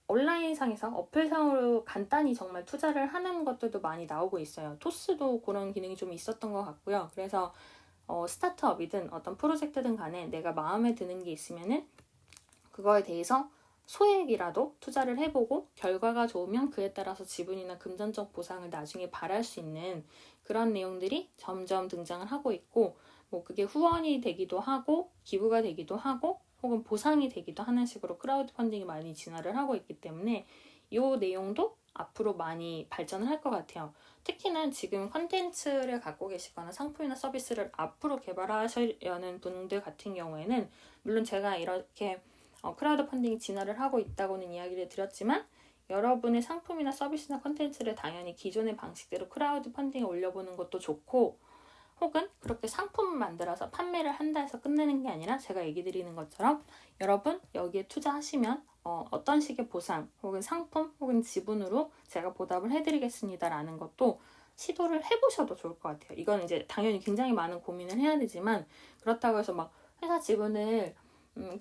Speaker 1: 온라인상에서 어플상으로 간단히 정말 투자를 하는 것들도 많이 나오고 있어요. 토스도 그런 기능이 좀 있었던 것 같고요. 그래서 스타트업이든 어떤 프로젝트든 간에 내가 마음에 드는 게 있으면은 그거에 대해서 소액이라도 투자를 해보고 결과가 좋으면 그에 따라서 지분이나 금전적 보상을 나중에 바랄 수 있는 그런 내용들이 점점 등장을 하고 있고, 뭐 그게 후원이 되기도 하고 기부가 되기도 하고 혹은 보상이 되기도 하는 식으로 크라우드 펀딩이 많이 진화를 하고 있기 때문에 이 내용도 앞으로 많이 발전을 할 것 같아요. 특히나 지금 컨텐츠를 갖고 계시거나 상품이나 서비스를 앞으로 개발하시려는 분들 같은 경우에는, 물론 제가 이렇게 크라우드 펀딩이 진화를 하고 있다고는 이야기를 드렸지만, 여러분의 상품이나 서비스나 컨텐츠를 당연히 기존의 방식대로 크라우드 펀딩에 올려보는 것도 좋고, 혹은 그렇게 상품을 만들어서 판매를 한다 해서 끝내는 게 아니라 제가 얘기 드리는 것처럼 여러분 여기에 투자하시면 어떤 식의 보상 혹은 상품 혹은 지분으로 제가 보답을 해드리겠습니다 라는 것도 시도를 해보셔도 좋을 것 같아요. 이건 이제 당연히 굉장히 많은 고민을 해야 되지만, 그렇다고 해서 막 회사 지분을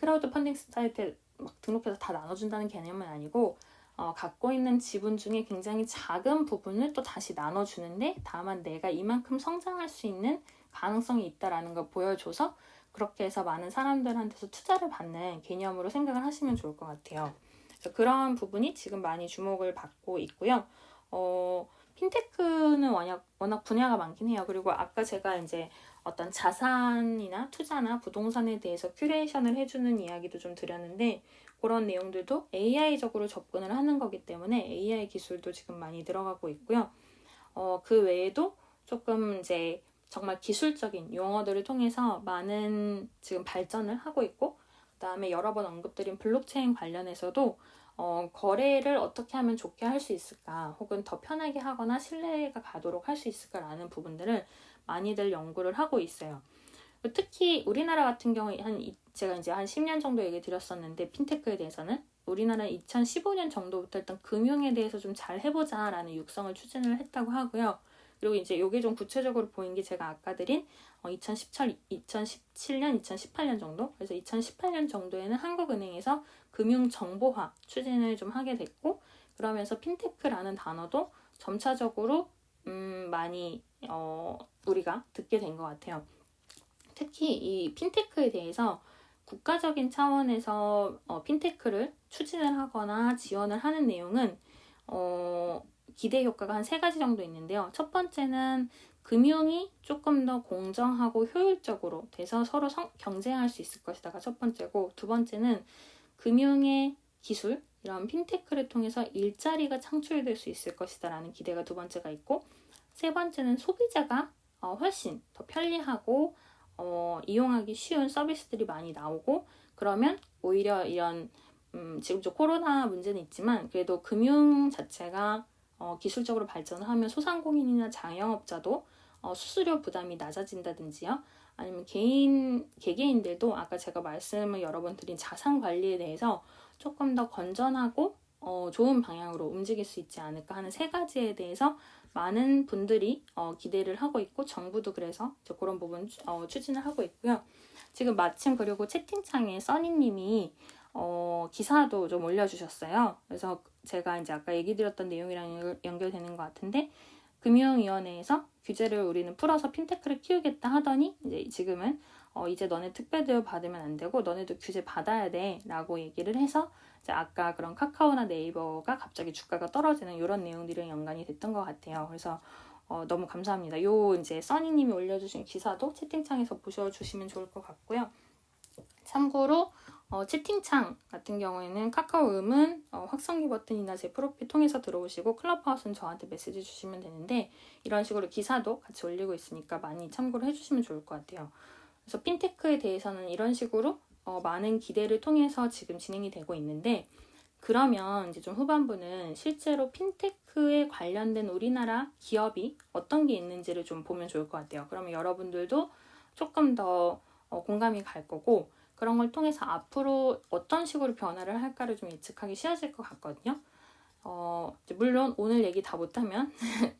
Speaker 1: 크라우드 펀딩 사이트에 막 등록해서 다 나눠준다는 개념은 아니고, 갖고 있는 지분 중에 굉장히 작은 부분을 또 다시 나눠주는데 다만 내가 이만큼 성장할 수 있는 가능성이 있다라는 걸 보여줘서 그렇게 해서 많은 사람들한테서 투자를 받는 개념으로 생각을 하시면 좋을 것 같아요. 그래서 그런 부분이 지금 많이 주목을 받고 있고요. 핀테크는 워낙 분야가 많긴 해요. 그리고 아까 제가 이제 어떤 자산이나 투자나 부동산에 대해서 큐레이션을 해주는 이야기도 좀 드렸는데, 그런 내용들도 AI적으로 접근을 하는 거기 때문에 AI 기술도 지금 많이 들어가고 있고요. 그 외에도 조금 이제 정말 기술적인 용어들을 통해서 많은 지금 발전을 하고 있고, 그다음에 여러 번 언급드린 블록체인 관련해서도 거래를 어떻게 하면 좋게 할 수 있을까, 혹은 더 편하게 하거나 신뢰가 가도록 할 수 있을까라는 부분들을 많이들 연구를 하고 있어요. 특히 우리나라 같은 경우에 제가 이제 한 10년 정도 얘기 드렸었는데, 핀테크에 대해서는 우리나라는 2015년 정도부터 일단 금융에 대해서 좀 잘 해보자라는 육성을 추진을 했다고 하고요. 그리고 이제 이게 좀 구체적으로 보인 게 제가 아까 드린 2017년, 2018년 정도? 그래서 2018년 정도에는 한국은행에서 금융정보화 추진을 좀 하게 됐고, 그러면서 핀테크라는 단어도 점차적으로 많이 우리가 듣게 된 것 같아요. 특히 이 핀테크에 대해서 국가적인 차원에서 핀테크를 추진을 하거나 지원을 하는 내용은 기대 효과가 한 3가지 정도 있는데요. 첫 번째는 금융이 조금 더 공정하고 효율적으로 돼서 서로 경쟁할 수 있을 것이다가 첫 번째고, 두 번째는 금융의 기술, 이런 핀테크를 통해서 일자리가 창출될 수 있을 것이다 라는 기대가 두 번째가 있고, 세 번째는 소비자가 훨씬 더 편리하고 이용하기 쉬운 서비스들이 많이 나오고, 그러면 오히려 이런 지금 좀 코로나 문제는 있지만 그래도 금융 자체가 기술적으로 발전을 하면 소상공인이나 자영업자도 수수료 부담이 낮아진다든지요. 아니면 개개인들도 아까 제가 말씀을 여러 번 드린 자산 관리에 대해서 조금 더 건전하고 좋은 방향으로 움직일 수 있지 않을까 하는 3가지에 대해서 많은 분들이 기대를 하고 있고, 정부도 그래서 그런 부분 추진을 하고 있고요. 지금 마침 그리고 채팅창에 써니님이 기사도 좀 올려주셨어요. 그래서 제가 이제 아까 얘기 드렸던 내용이랑 연결되는 것 같은데, 금융위원회에서 규제를 우리는 풀어서 핀테크를 키우겠다 하더니 이제 지금은 이제 너네 특별대우 받으면 안 되고 너네도 규제 받아야 돼 라고 얘기를 해서 이제 아까 그런 카카오나 네이버가 갑자기 주가가 떨어지는 이런 내용들이랑 연관이 됐던 것 같아요. 그래서 너무 감사합니다. 이제 써니님이 올려주신 기사도 채팅창에서 보셔주시면 좋을 것 같고요. 참고로 채팅창 같은 경우에는 카카오음은 확성기 버튼이나 제 프로필 통해서 들어오시고, 클럽하우스는 저한테 메시지 주시면 되는데, 이런 식으로 기사도 같이 올리고 있으니까 많이 참고를 해주시면 좋을 것 같아요. 그래서 핀테크에 대해서는 이런 식으로 많은 기대를 통해서 지금 진행이 되고 있는데, 그러면 이제 좀 후반부는 실제로 핀테크에 관련된 우리나라 기업이 어떤 게 있는지를 좀 보면 좋을 것 같아요. 그러면 여러분들도 조금 더 공감이 갈 거고, 그런 걸 통해서 앞으로 어떤 식으로 변화를 할까를 좀 예측하기 쉬워질 것 같거든요. 물론 오늘 얘기 다 못하면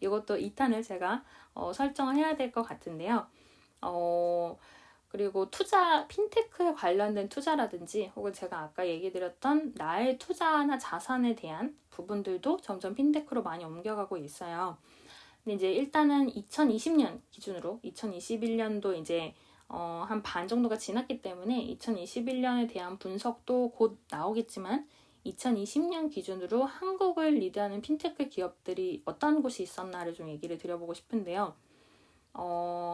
Speaker 1: 이것도 2탄을 제가 설정을 해야 될 것 같은데요. 그리고 핀테크에 관련된 투자라든지, 혹은 제가 아까 얘기 드렸던 나의 투자나 자산에 대한 부분들도 점점 핀테크로 많이 옮겨가고 있어요. 근데 이제 일단은 2020년 기준으로 2021년도 이제 한 반 정도가 지났기 때문에 2021년에 대한 분석도 곧 나오겠지만, 2020년 기준으로 한국을 리드하는 핀테크 기업들이 어떤 곳이 있었나를 좀 얘기를 드려보고 싶은데요.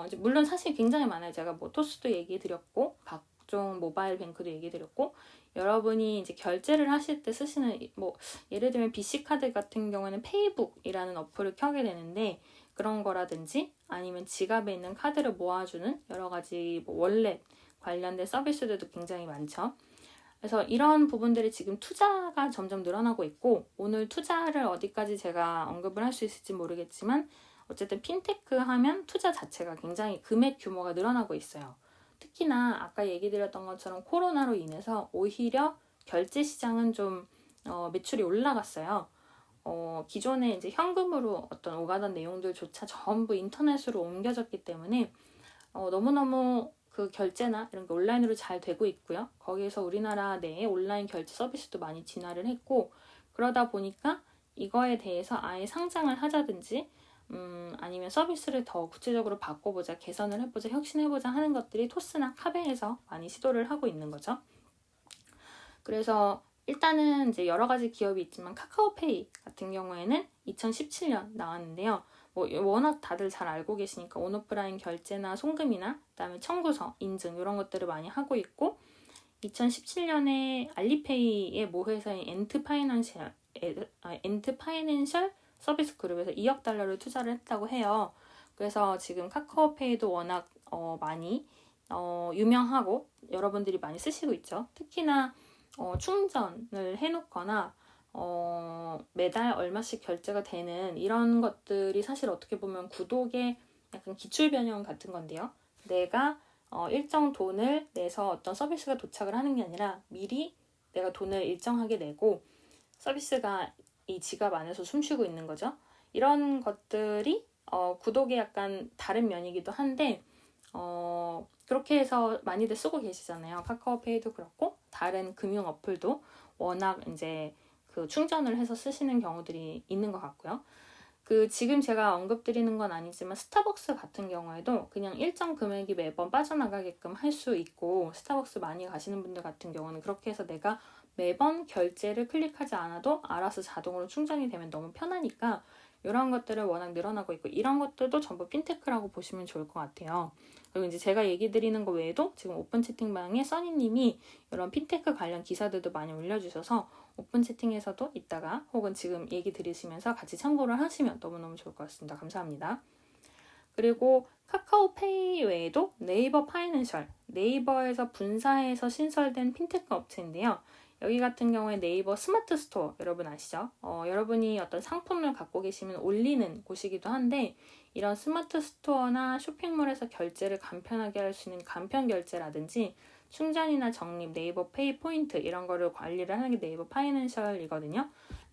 Speaker 1: 이제 물론 사실 굉장히 많아요. 제가 토스도 얘기 드렸고, 각종 모바일 뱅크도 얘기 드렸고, 여러분이 이제 결제를 하실 때 쓰시는 예를 들면 BC카드 같은 경우에는 페이북이라는 어플을 켜게 되는데, 그런 거라든지 아니면 지갑에 있는 카드를 모아주는 여러 가지 월렛 관련된 서비스들도 굉장히 많죠. 그래서 이런 부분들이 지금 투자가 점점 늘어나고 있고, 오늘 투자를 어디까지 제가 언급을 할 수 있을지 모르겠지만, 어쨌든 핀테크 하면 투자 자체가 굉장히 금액 규모가 늘어나고 있어요. 특히나 아까 얘기 드렸던 것처럼 코로나로 인해서 오히려 결제 시장은 좀 매출이 올라갔어요. 기존에 이제 현금으로 어떤 오가던 내용들조차 전부 인터넷으로 옮겨졌기 때문에 너무너무 그 결제나 이런 게 온라인으로 잘 되고 있고요. 거기에서 우리나라 내에 온라인 결제 서비스도 많이 진화를 했고, 그러다 보니까 이거에 대해서 아예 상장을 하자든지 아니면 서비스를 더 구체적으로 바꿔보자, 개선을 해보자, 혁신해보자 하는 것들이 토스나 카뱅에서 많이 시도를 하고 있는 거죠. 그래서 일단은 이제 여러 가지 기업이 있지만 카카오페이 같은 경우에는 2017년 나왔는데요. 워낙 다들 잘 알고 계시니까 온오프라인 결제나 송금이나 그다음에 청구서 인증 이런 것들을 많이 하고 있고, 2017년에 알리페이의 모회사인 엔트파이낸셜 서비스 그룹에서 2억 달러를 투자를 했다고 해요. 그래서 지금 카카오페이도 워낙 많이 유명하고 여러분들이 많이 쓰시고 있죠. 특히나 충전을 해놓거나 매달 얼마씩 결제가 되는 이런 것들이 사실 어떻게 보면 구독의 약간 기출 변형 같은 건데요. 내가 일정 돈을 내서 어떤 서비스가 도착을 하는 게 아니라 미리 내가 돈을 일정하게 내고 서비스가 이 지갑 안에서 숨쉬고 있는 거죠. 이런 것들이 구독의 약간 다른 면이기도 한데 그렇게 해서 많이들 쓰고 계시잖아요. 카카오페이도 그렇고 다른 금융 어플도 워낙 이제 그 충전을 해서 쓰시는 경우들이 있는 것 같고요. 지금 제가 언급드리는 건 아니지만 스타벅스 같은 경우에도 그냥 일정 금액이 매번 빠져나가게끔 할 수 있고, 스타벅스 많이 가시는 분들 같은 경우는 그렇게 해서 내가 매번 결제를 클릭하지 않아도 알아서 자동으로 충전이 되면 너무 편하니까 이런 것들은 워낙 늘어나고 있고, 이런 것들도 전부 핀테크라고 보시면 좋을 것 같아요. 그리고 이제 제가 얘기 드리는 거 외에도 지금 오픈 채팅방에 써니님이 이런 핀테크 관련 기사들도 많이 올려주셔서 오픈 채팅에서도 이따가 혹은 지금 얘기 들으시면서 같이 참고를 하시면 너무너무 좋을 것 같습니다. 감사합니다. 그리고 카카오페이 외에도 네이버 파이낸셜, 네이버에서 분사해서 신설된 핀테크 업체인데요. 여기 같은 경우에 네이버 스마트 스토어 여러분 아시죠? 여러분이 어떤 상품을 갖고 계시면 올리는 곳이기도 한데, 이런 스마트 스토어나 쇼핑몰에서 결제를 간편하게 할 수 있는 간편 결제라든지 충전이나 적립, 네이버 페이 포인트 이런 거를 관리를 하는 게 네이버 파이낸셜이거든요.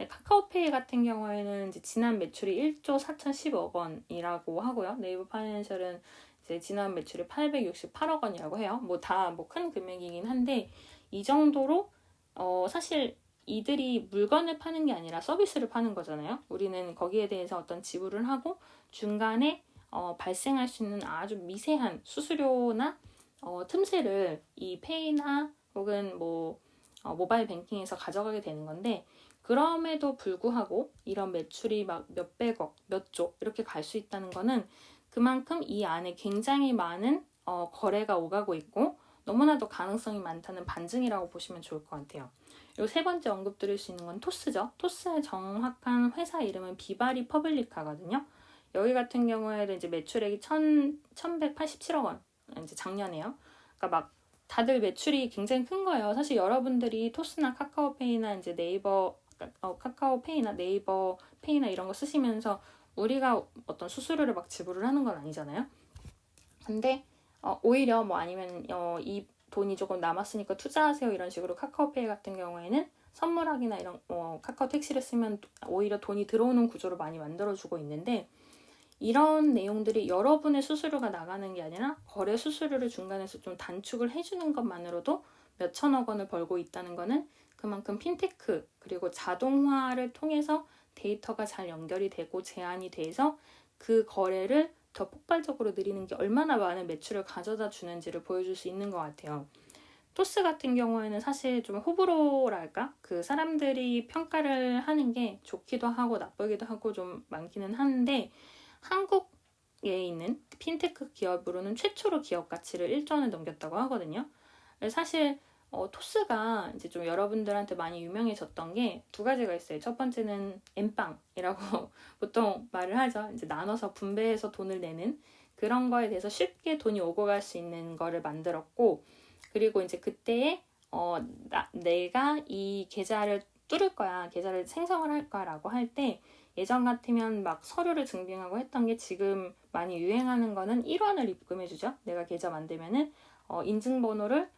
Speaker 1: 카카오페이 같은 경우에는 이제 지난 매출이 1조 4,010억 원이라고 하고요. 네이버 파이낸셜은 이제 지난 매출이 868억 원이라고 해요. 다 큰 금액이긴 한데, 이 정도로 사실 이들이 물건을 파는 게 아니라 서비스를 파는 거잖아요. 우리는 거기에 대해서 어떤 지불을 하고 중간에 발생할 수 있는 아주 미세한 수수료나 틈새를 이 페이나 혹은 모바일 뱅킹에서 가져가게 되는 건데, 그럼에도 불구하고 이런 매출이 막 몇백억, 몇 조 이렇게 갈 수 있다는 거는 그만큼 이 안에 굉장히 많은 거래가 오가고 있고 너무나도 가능성이 많다는 반증이라고 보시면 좋을 것 같아요. 그리고 세 번째 언급드릴 수 있는 건 토스죠. 토스의 정확한 회사 이름은 비바리 퍼블리카거든요. 여기 같은 경우에도 이제 매출액이 1,187억 원, 이제 작년에요. 그러니까 막 다들 매출이 굉장히 큰 거예요. 사실 여러분들이 토스나 카카오페이나 이제 네이버 카카오페이나 네이버 페이나 이런 거 쓰시면서 우리가 어떤 수수료를 막 지불을 하는 건 아니잖아요. 근데 오히려 아니면 이 돈이 조금 남았으니까 투자하세요 이런 식으로 카카오페이 같은 경우에는 선물하기나 이런 카카오 택시를 쓰면 오히려 돈이 들어오는 구조를 많이 만들어주고 있는데, 이런 내용들이 여러분의 수수료가 나가는 게 아니라 거래 수수료를 중간에서 좀 단축을 해주는 것만으로도 몇 천억 원을 벌고 있다는 거는 그만큼 핀테크 그리고 자동화를 통해서 데이터가 잘 연결이 되고 제한이 돼서 그 거래를 더 폭발적으로 늘리는 게 얼마나 많은 매출을 가져다 주는지를 보여줄 수 있는 것 같아요. 토스 같은 경우에는 사실 좀 호불호랄까? 그 사람들이 평가를 하는 게 좋기도 하고 나쁘기도 하고 좀 많기는 한데, 한국에 있는 핀테크 기업으로는 최초로 기업 가치를 1조 원을 넘겼다고 하거든요. 사실 토스가 이제 좀 여러분들한테 많이 유명해졌던 게 두 가지가 있어요. 첫 번째는 엠빵이라고 보통 말을 하죠. 이제 나눠서 분배해서 돈을 내는 그런 거에 대해서 쉽게 돈이 오고 갈 수 있는 거를 만들었고, 그리고 이제 그때에 내가 이 계좌를 뚫을 거야, 계좌를 생성을 할 거라고 할 때 예전 같으면 막 서류를 증빙하고 했던 게 지금 많이 유행하는 거는 1원을 입금해주죠. 내가 계좌 만들면은 인증번호를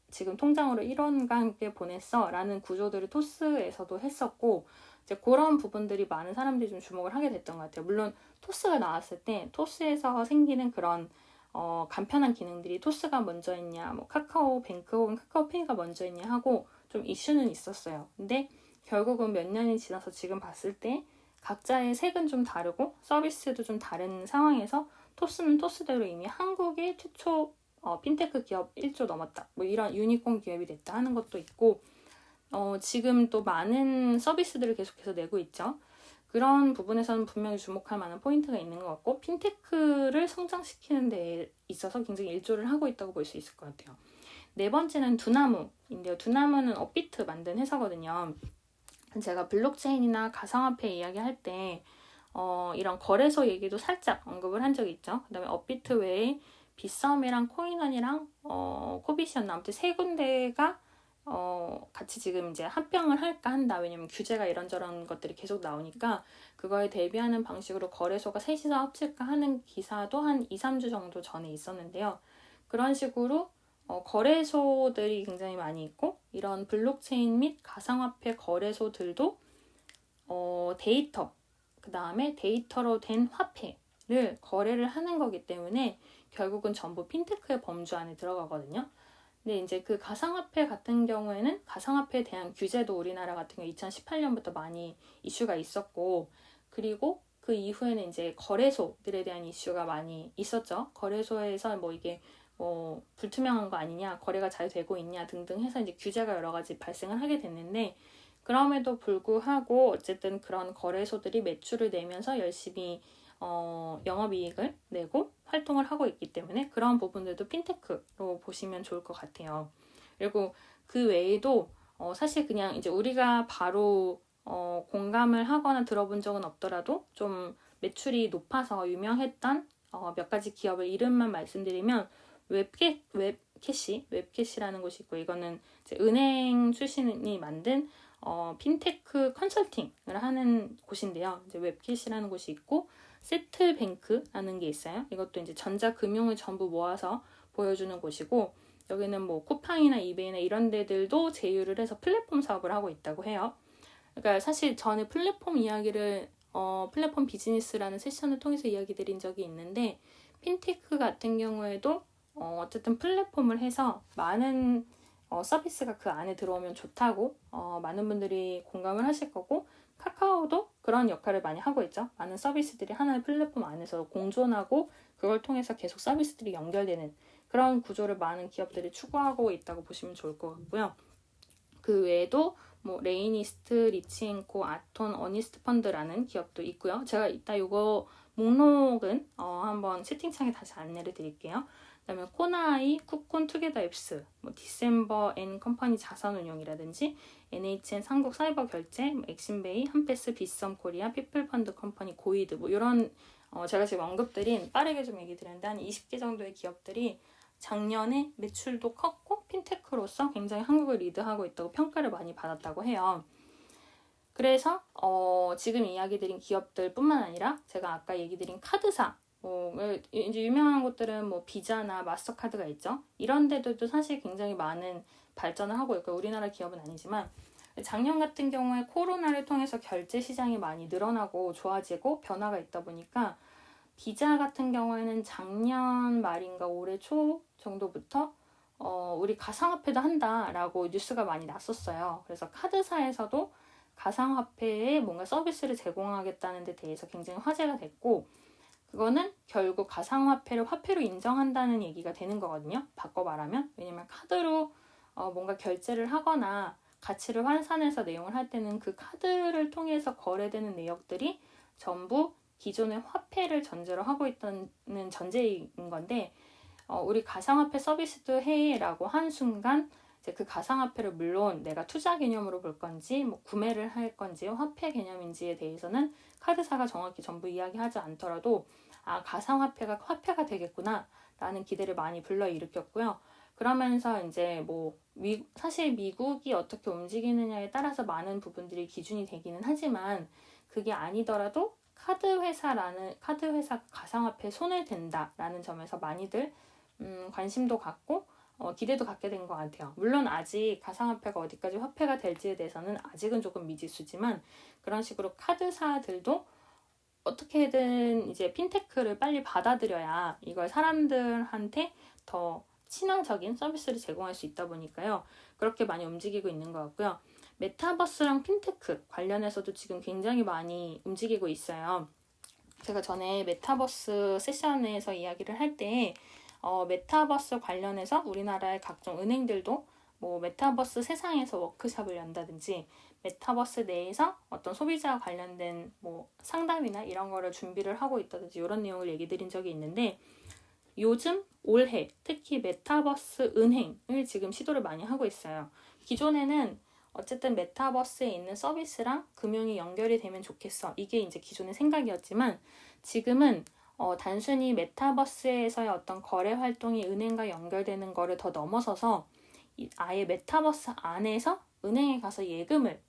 Speaker 1: 지금 통장으로 1원과 함께 보냈어 라는 구조들을 토스에서도 했었고, 이제 그런 부분들이 많은 사람들이 좀 주목을 하게 됐던 것 같아요. 물론 토스가 나왔을 때 토스에서 생기는 그런 간편한 기능들이 토스가 먼저 있냐, 카카오뱅크 혹은 카카오페이가 먼저 있냐 하고 좀 이슈는 있었어요. 근데 결국은 몇 년이 지나서 지금 봤을 때 각자의 색은 좀 다르고 서비스도 좀 다른 상황에서 토스는 토스대로 이미 한국의 최초 핀테크 기업 1조 넘었다, 이런 유니콘 기업이 됐다 하는 것도 있고, 지금 또 많은 서비스들을 계속해서 내고 있죠. 그런 부분에서는 분명히 주목할 만한 포인트가 있는 것 같고, 핀테크를 성장시키는 데 있어서 굉장히 일조를 하고 있다고 볼 수 있을 것 같아요. 네 번째는 두나무인데요. 두나무는 업비트 만든 회사거든요. 제가 블록체인이나 가상화폐 이야기할 때 이런 거래소 얘기도 살짝 언급을 한 적이 있죠. 그 다음에 업비트 외에 빗썸이랑 코인원이랑 코빗이었나 아무튼 세 군데가 같이 지금 이제 합병을 할까 한다. 왜냐면 규제가 이런저런 것들이 계속 나오니까 그거에 대비하는 방식으로 거래소가 셋이서 합칠까 하는 기사도 한 2, 3주 정도 전에 있었는데요. 그런 식으로 거래소들이 굉장히 많이 있고 이런 블록체인 및 가상화폐 거래소들도 데이터, 그 다음에 데이터로 된 화폐를 거래를 하는 거기 때문에 결국은 전부 핀테크의 범주 안에 들어가거든요. 근데 이제 그 가상화폐 같은 경우에는 가상화폐에 대한 규제도 우리나라 같은 경우 2018년부터 많이 이슈가 있었고, 그리고 그 이후에는 이제 거래소들에 대한 이슈가 많이 있었죠. 거래소에서 뭐 이게 뭐 불투명한 거 아니냐, 거래가 잘 되고 있냐 등등 해서 이제 규제가 여러 가지 발생을 하게 됐는데, 그럼에도 불구하고 어쨌든 그런 거래소들이 매출을 내면서 열심히 영업이익을 내고 활동을 하고 있기 때문에 그런 부분들도 핀테크로 보시면 좋을 것 같아요. 그리고 그 외에도 사실 그냥 이제 우리가 바로 공감을 하거나 들어본 적은 없더라도 좀 매출이 높아서 유명했던 몇 가지 기업을 이름만 말씀드리면 웹캐시라는 곳이 있고, 이거는 이제 은행 출신이 만든 핀테크 컨설팅을 하는 곳인데요. 이제 웹캐시라는 곳이 있고, 세틀뱅크라는 게 있어요. 이것도 이제 전자금융을 전부 모아서 보여주는 곳이고, 여기는 뭐 쿠팡이나 이베이나 이런 데들도 제휴를 해서 플랫폼 사업을 하고 있다고 해요. 그러니까 사실 저는 플랫폼 이야기를 플랫폼 비즈니스라는 세션을 통해서 이야기 드린 적이 있는데, 핀테크 같은 경우에도 어쨌든 플랫폼을 해서 많은 서비스가 그 안에 들어오면 좋다고 많은 분들이 공감을 하실 거고, 카카오도 그런 역할을 많이 하고 있죠. 많은 서비스들이 하나의 플랫폼 안에서 공존하고 그걸 통해서 계속 서비스들이 연결되는 그런 구조를 많은 기업들이 추구하고 있다고 보시면 좋을 것 같고요. 그 외에도 뭐 레이니스트, 리치앤코, 아톤, 어니스트 펀드라는 기업도 있고요. 제가 이따 이거 목록은 한번 채팅창에 다시 안내를 드릴게요. 그다음에 코나이, 쿠콘 투게더 앱스, 뭐 디셈버 앤 컴퍼니 자산운용이라든지 NHN 삼국 사이버 결제, 엑신베이, 한패스, 빗썸 코리아, 피플펀드 컴퍼니, 고이드 뭐 이런 제가 지금 언급드린 빠르게 좀 얘기 드렸는데 한 20개 정도의 기업들이 작년에 매출도 컸고 핀테크로서 굉장히 한국을 리드하고 있다고 평가를 많이 받았다고 해요. 그래서 지금 이야기 드린 기업들 뿐만 아니라 제가 아까 얘기 드린 카드사, 이제 유명한 곳들은 뭐 비자나 마스터카드가 있죠. 이런 데들도 사실 굉장히 많은 발전을 하고 있고, 우리나라 기업은 아니지만 작년 같은 경우에 코로나를 통해서 결제 시장이 많이 늘어나고 좋아지고 변화가 있다 보니까 비자 같은 경우에는 작년 말인가 올해 초 정도부터 우리 가상화폐도 한다라고 뉴스가 많이 났었어요. 그래서 카드사에서도 가상화폐에 뭔가 서비스를 제공하겠다는 데 대해서 굉장히 화제가 됐고, 그거는 결국 가상화폐를 화폐로 인정한다는 얘기가 되는 거거든요. 바꿔 말하면. 왜냐면 카드로 뭔가 결제를 하거나 가치를 환산해서 내용을 할 때는 그 카드를 통해서 거래되는 내역들이 전부 기존의 화폐를 전제로 하고 있다는 전제인 건데, 우리 가상화폐 서비스도 해라고 한 순간 이제 그 가상화폐를 물론 내가 투자 개념으로 볼 건지 뭐 구매를 할 건지 화폐 개념인지에 대해서는 카드사가 정확히 전부 이야기하지 않더라도 가상화폐가 화폐가 되겠구나 라는 기대를 많이 불러일으켰고요. 그러면서 이제 뭐 사실 미국이 어떻게 움직이느냐에 따라서 많은 부분들이 기준이 되기는 하지만, 그게 아니더라도 카드 회사가 가상화폐에 손을 댄다라는 점에서 많이들 관심도 갖고 기대도 갖게 된 것 같아요. 물론 아직 가상화폐가 어디까지 화폐가 될지에 대해서는 아직은 조금 미지수지만, 그런 식으로 카드사들도 어떻게든 이제 핀테크를 빨리 받아들여야 이걸 사람들한테 더 친화적인 서비스를 제공할 수 있다 보니까요. 그렇게 많이 움직이고 있는 것 같고요. 메타버스랑 핀테크 관련해서도 지금 굉장히 많이 움직이고 있어요. 제가 전에 메타버스 세션에서 이야기를 할 때 메타버스 관련해서 우리나라의 각종 은행들도 뭐 메타버스 세상에서 워크숍을 연다든지 메타버스 내에서 어떤 소비자와 관련된 뭐 상담이나 이런 거를 준비를 하고 있다든지 이런 내용을 얘기 드린 적이 있는데, 요즘 올해 특히 메타버스 은행을 지금 시도를 많이 하고 있어요. 기존에는 어쨌든 메타버스에 있는 서비스랑 금융이 연결이 되면 좋겠어. 이게 이제 기존의 생각이었지만, 지금은 단순히 메타버스에서의 어떤 거래 활동이 은행과 연결되는 거를 더 넘어서서 아예 메타버스 안에서 은행에 가서 예금을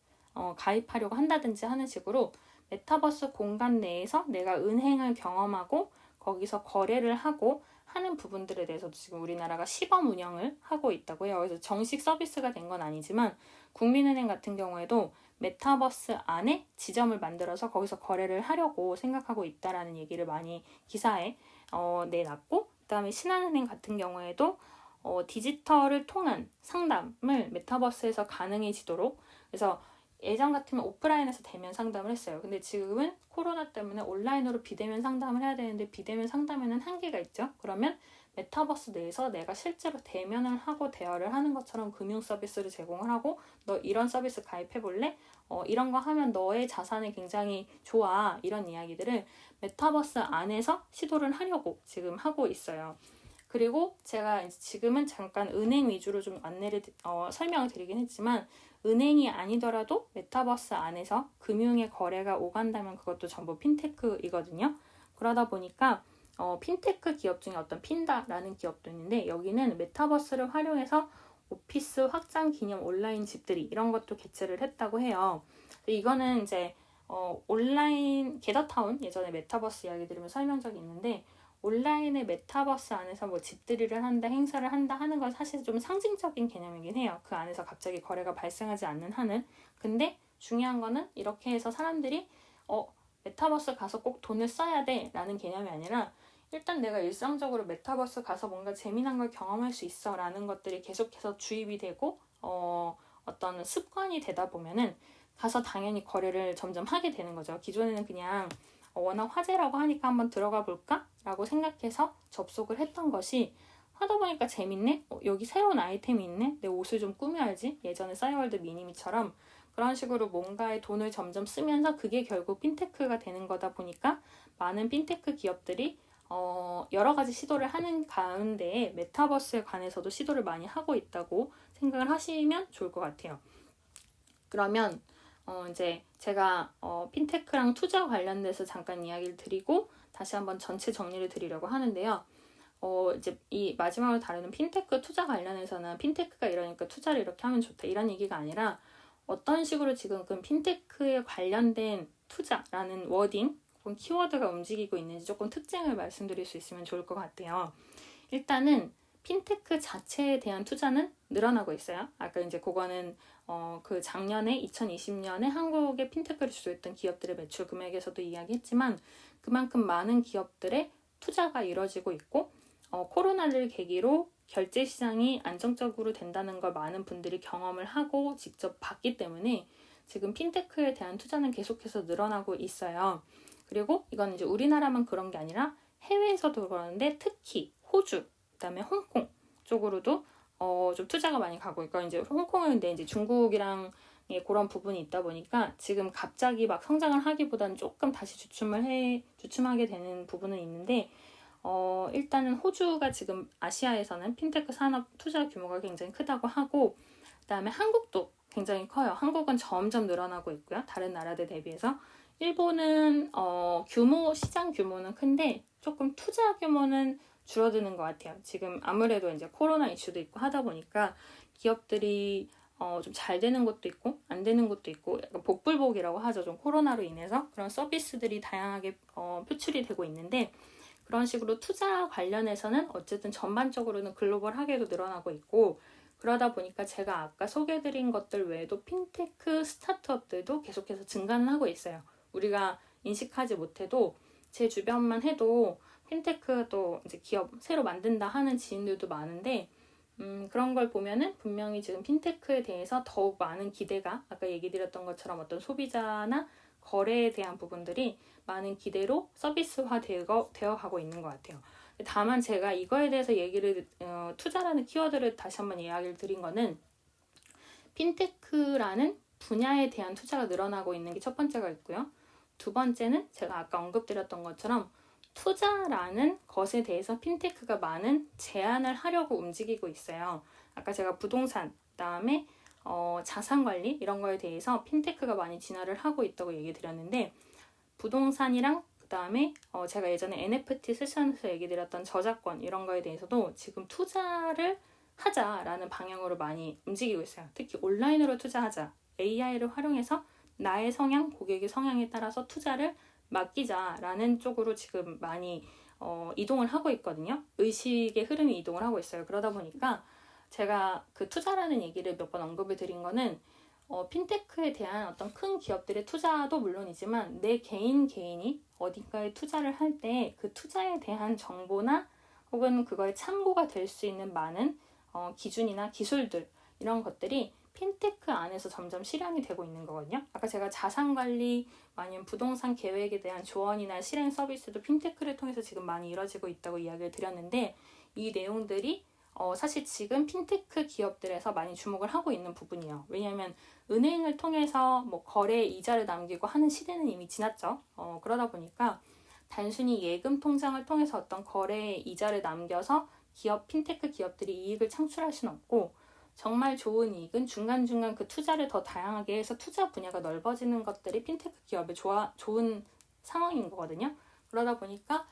Speaker 1: 가입하려고 한다든지 하는 식으로 메타버스 공간 내에서 내가 은행을 경험하고 거기서 거래를 하고 하는 부분들에 대해서도 지금 우리나라가 시범 운영을 하고 있다고 해요. 그래서 정식 서비스가 된 건 아니지만 국민은행 같은 경우에도 메타버스 안에 지점을 만들어서 거기서 거래를 하려고 생각하고 있다라는 얘기를 많이 기사에 내놨고, 그다음에 신한은행 같은 경우에도 디지털을 통한 상담을 메타버스에서 가능해지도록, 그래서 예전 같으면 오프라인에서 대면 상담을 했어요. 근데 지금은 코로나 때문에 온라인으로 비대면 상담을 해야 되는데 비대면 상담에는 한계가 있죠. 그러면 메타버스 내에서 내가 실제로 대면을 하고 대화를 하는 것처럼 금융 서비스를 제공을 하고, 너 이런 서비스 가입해볼래? 이런 거 하면 너의 자산이 굉장히 좋아. 이런 이야기들을 메타버스 안에서 시도를 하려고 지금 하고 있어요. 그리고 제가 이제 지금은 잠깐 은행 위주로 좀 설명을 드리긴 했지만, 은행이 아니더라도 메타버스 안에서 금융의 거래가 오간다면 그것도 전부 핀테크이거든요. 그러다 보니까 핀테크 기업 중에 어떤 핀다라는 기업도 있는데, 여기는 메타버스를 활용해서 오피스 확장 기념 온라인 집들이 이런 것도 개최를 했다고 해요. 이거는 이제 온라인 게더타운, 예전에 메타버스 이야기 들으면 설명적이 있는데, 온라인의 메타버스 안에서 뭐 집들이를 한다, 행사를 한다 하는 건 사실 좀 상징적인 개념이긴 해요. 그 안에서 갑자기 거래가 발생하지 않는 한은. 근데 중요한 거는 이렇게 해서 사람들이 메타버스 가서 꼭 돈을 써야 돼 라는 개념이 아니라, 일단 내가 일상적으로 메타버스 가서 뭔가 재미난 걸 경험할 수 있어 라는 것들이 계속해서 주입이 되고 어떤 습관이 되다 보면은 가서 당연히 거래를 점점 하게 되는 거죠. 기존에는 그냥 워낙 화제라고 하니까 한번 들어가 볼까? 라고 생각해서 접속을 했던 것이, 하다 보니까 재밌네? 여기 새로운 아이템이 있네? 내 옷을 좀 꾸며야지? 예전에 싸이월드 미니미처럼 그런 식으로 뭔가에 돈을 점점 쓰면서 그게 결국 핀테크가 되는 거다 보니까 많은 핀테크 기업들이 여러 가지 시도를 하는 가운데 메타버스에 관해서도 시도를 많이 하고 있다고 생각을 하시면 좋을 것 같아요. 그러면 이제 제가 핀테크랑 투자 관련돼서 잠깐 이야기를 드리고 다시 한번 전체 정리를 드리려고 하는데요. 이제 이 마지막으로 다루는 핀테크 투자 관련해서는 핀테크가 이러니까 투자를 이렇게 하면 좋다 이런 얘기가 아니라, 어떤 식으로 지금 그 핀테크에 관련된 투자라는 워딩 혹은 키워드가 움직이고 있는지 조금 특징을 말씀드릴 수 있으면 좋을 것 같아요. 일단은 핀테크 자체에 대한 투자는 늘어나고 있어요. 아까 이제 그거는 그 작년에 2020년에 한국의 핀테크를 주도했던 기업들의 매출 금액에서도 이야기했지만, 그만큼 많은 기업들의 투자가 이뤄지고 있고, 코로나를 계기로 결제 시장이 안정적으로 된다는 걸 많은 분들이 경험을 하고 직접 봤기 때문에 지금 핀테크에 대한 투자는 계속해서 늘어나고 있어요. 그리고 이건 이제 우리나라만 그런 게 아니라 해외에서도 그러는데, 특히 호주, 그다음에 홍콩 쪽으로도 좀 투자가 많이 가고 있고, 이제 홍콩은 근데 이제 중국이랑 그런 부분이 있다 보니까 지금 갑자기 막 성장을 하기보다는 조금 다시 주춤하게 되는 부분은 있는데, 일단은 호주가 지금 아시아에서는 핀테크 산업 투자 규모가 굉장히 크다고 하고, 그다음에 한국도 굉장히 커요. 한국은 점점 늘어나고 있고요. 다른 나라들 대비해서. 일본은 시장 규모는 큰데 조금 투자 규모는 줄어드는 것 같아요. 지금 아무래도 이제 코로나 이슈도 있고 하다 보니까 기업들이 좀 잘 되는 것도 있고 안 되는 것도 있고, 약간 복불복이라고 하죠. 좀 코로나로 인해서 그런 서비스들이 다양하게 표출이 되고 있는데, 그런 식으로 투자 관련해서는 어쨌든 전반적으로는 글로벌하게도 늘어나고 있고, 그러다 보니까 제가 아까 소개해드린 것들 외에도 핀테크 스타트업들도 계속해서 증가는 하고 있어요. 우리가 인식하지 못해도 제 주변만 해도 핀테크 또 이제 기업 새로 만든다 하는 지인들도 많은데, 그런 걸 보면은 분명히 지금 핀테크에 대해서 더욱 많은 기대가, 아까 얘기 드렸던 것처럼 어떤 소비자나 거래에 대한 부분들이 많은 기대로 서비스화 되어 가고 있는 것 같아요. 다만 제가 이거에 대해서 투자라는 키워드를 다시 한번 이야기를 드린 거는, 핀테크라는 분야에 대한 투자가 늘어나고 있는 게 첫 번째가 있고요. 두 번째는 제가 아까 언급드렸던 것처럼 투자라는 것에 대해서 핀테크가 많은 제안을 하려고 움직이고 있어요. 아까 제가 부동산, 그다음에 자산관리 이런 거에 대해서 핀테크가 많이 진화를 하고 있다고 얘기 드렸는데, 부동산이랑 그 다음에 제가 예전에 NFT 세션에서 얘기 드렸던 저작권 이런 거에 대해서도 지금 투자를 하자라는 방향으로 많이 움직이고 있어요. 특히 온라인으로 투자하자. AI를 활용해서 나의 성향, 고객의 성향에 따라서 투자를 맡기자라는 쪽으로 지금 많이 이동을 하고 있거든요. 의식의 흐름이 이동을 하고 있어요. 그러다 보니까 제가 그 투자라는 얘기를 몇 번 언급을 드린 거는 핀테크에 대한 어떤 큰 기업들의 투자도 물론이지만 내 개인이 어딘가에 투자를 할 때 그 투자에 대한 정보나 혹은 그거에 참고가 될 수 있는 많은 기준이나 기술들 이런 것들이 핀테크 안에서 점점 실현이 되고 있는 거거든요. 아까 제가 자산관리 아니면 부동산 계획에 대한 조언이나 실행 서비스도 핀테크를 통해서 지금 많이 이루어지고 있다고 이야기를 드렸는데 이 내용들이 사실 지금 핀테크 기업들에서 많이 주목을 하고 있는 부분이에요. 왜냐하면 은행을 통해서 뭐 거래 이자를 남기고 하는 시대는 이미 지났죠. 그러다 보니까 단순히 예금 통장을 통해서 어떤 거래 이자를 남겨서 핀테크 기업들이 이익을 창출할 수는 없고 정말 좋은 이익은 중간중간 그 투자를 더 다양하게 해서 투자 분야가 넓어지는 것들이 핀테크 기업의 좋은 상황인 거거든요. 그러다 보니까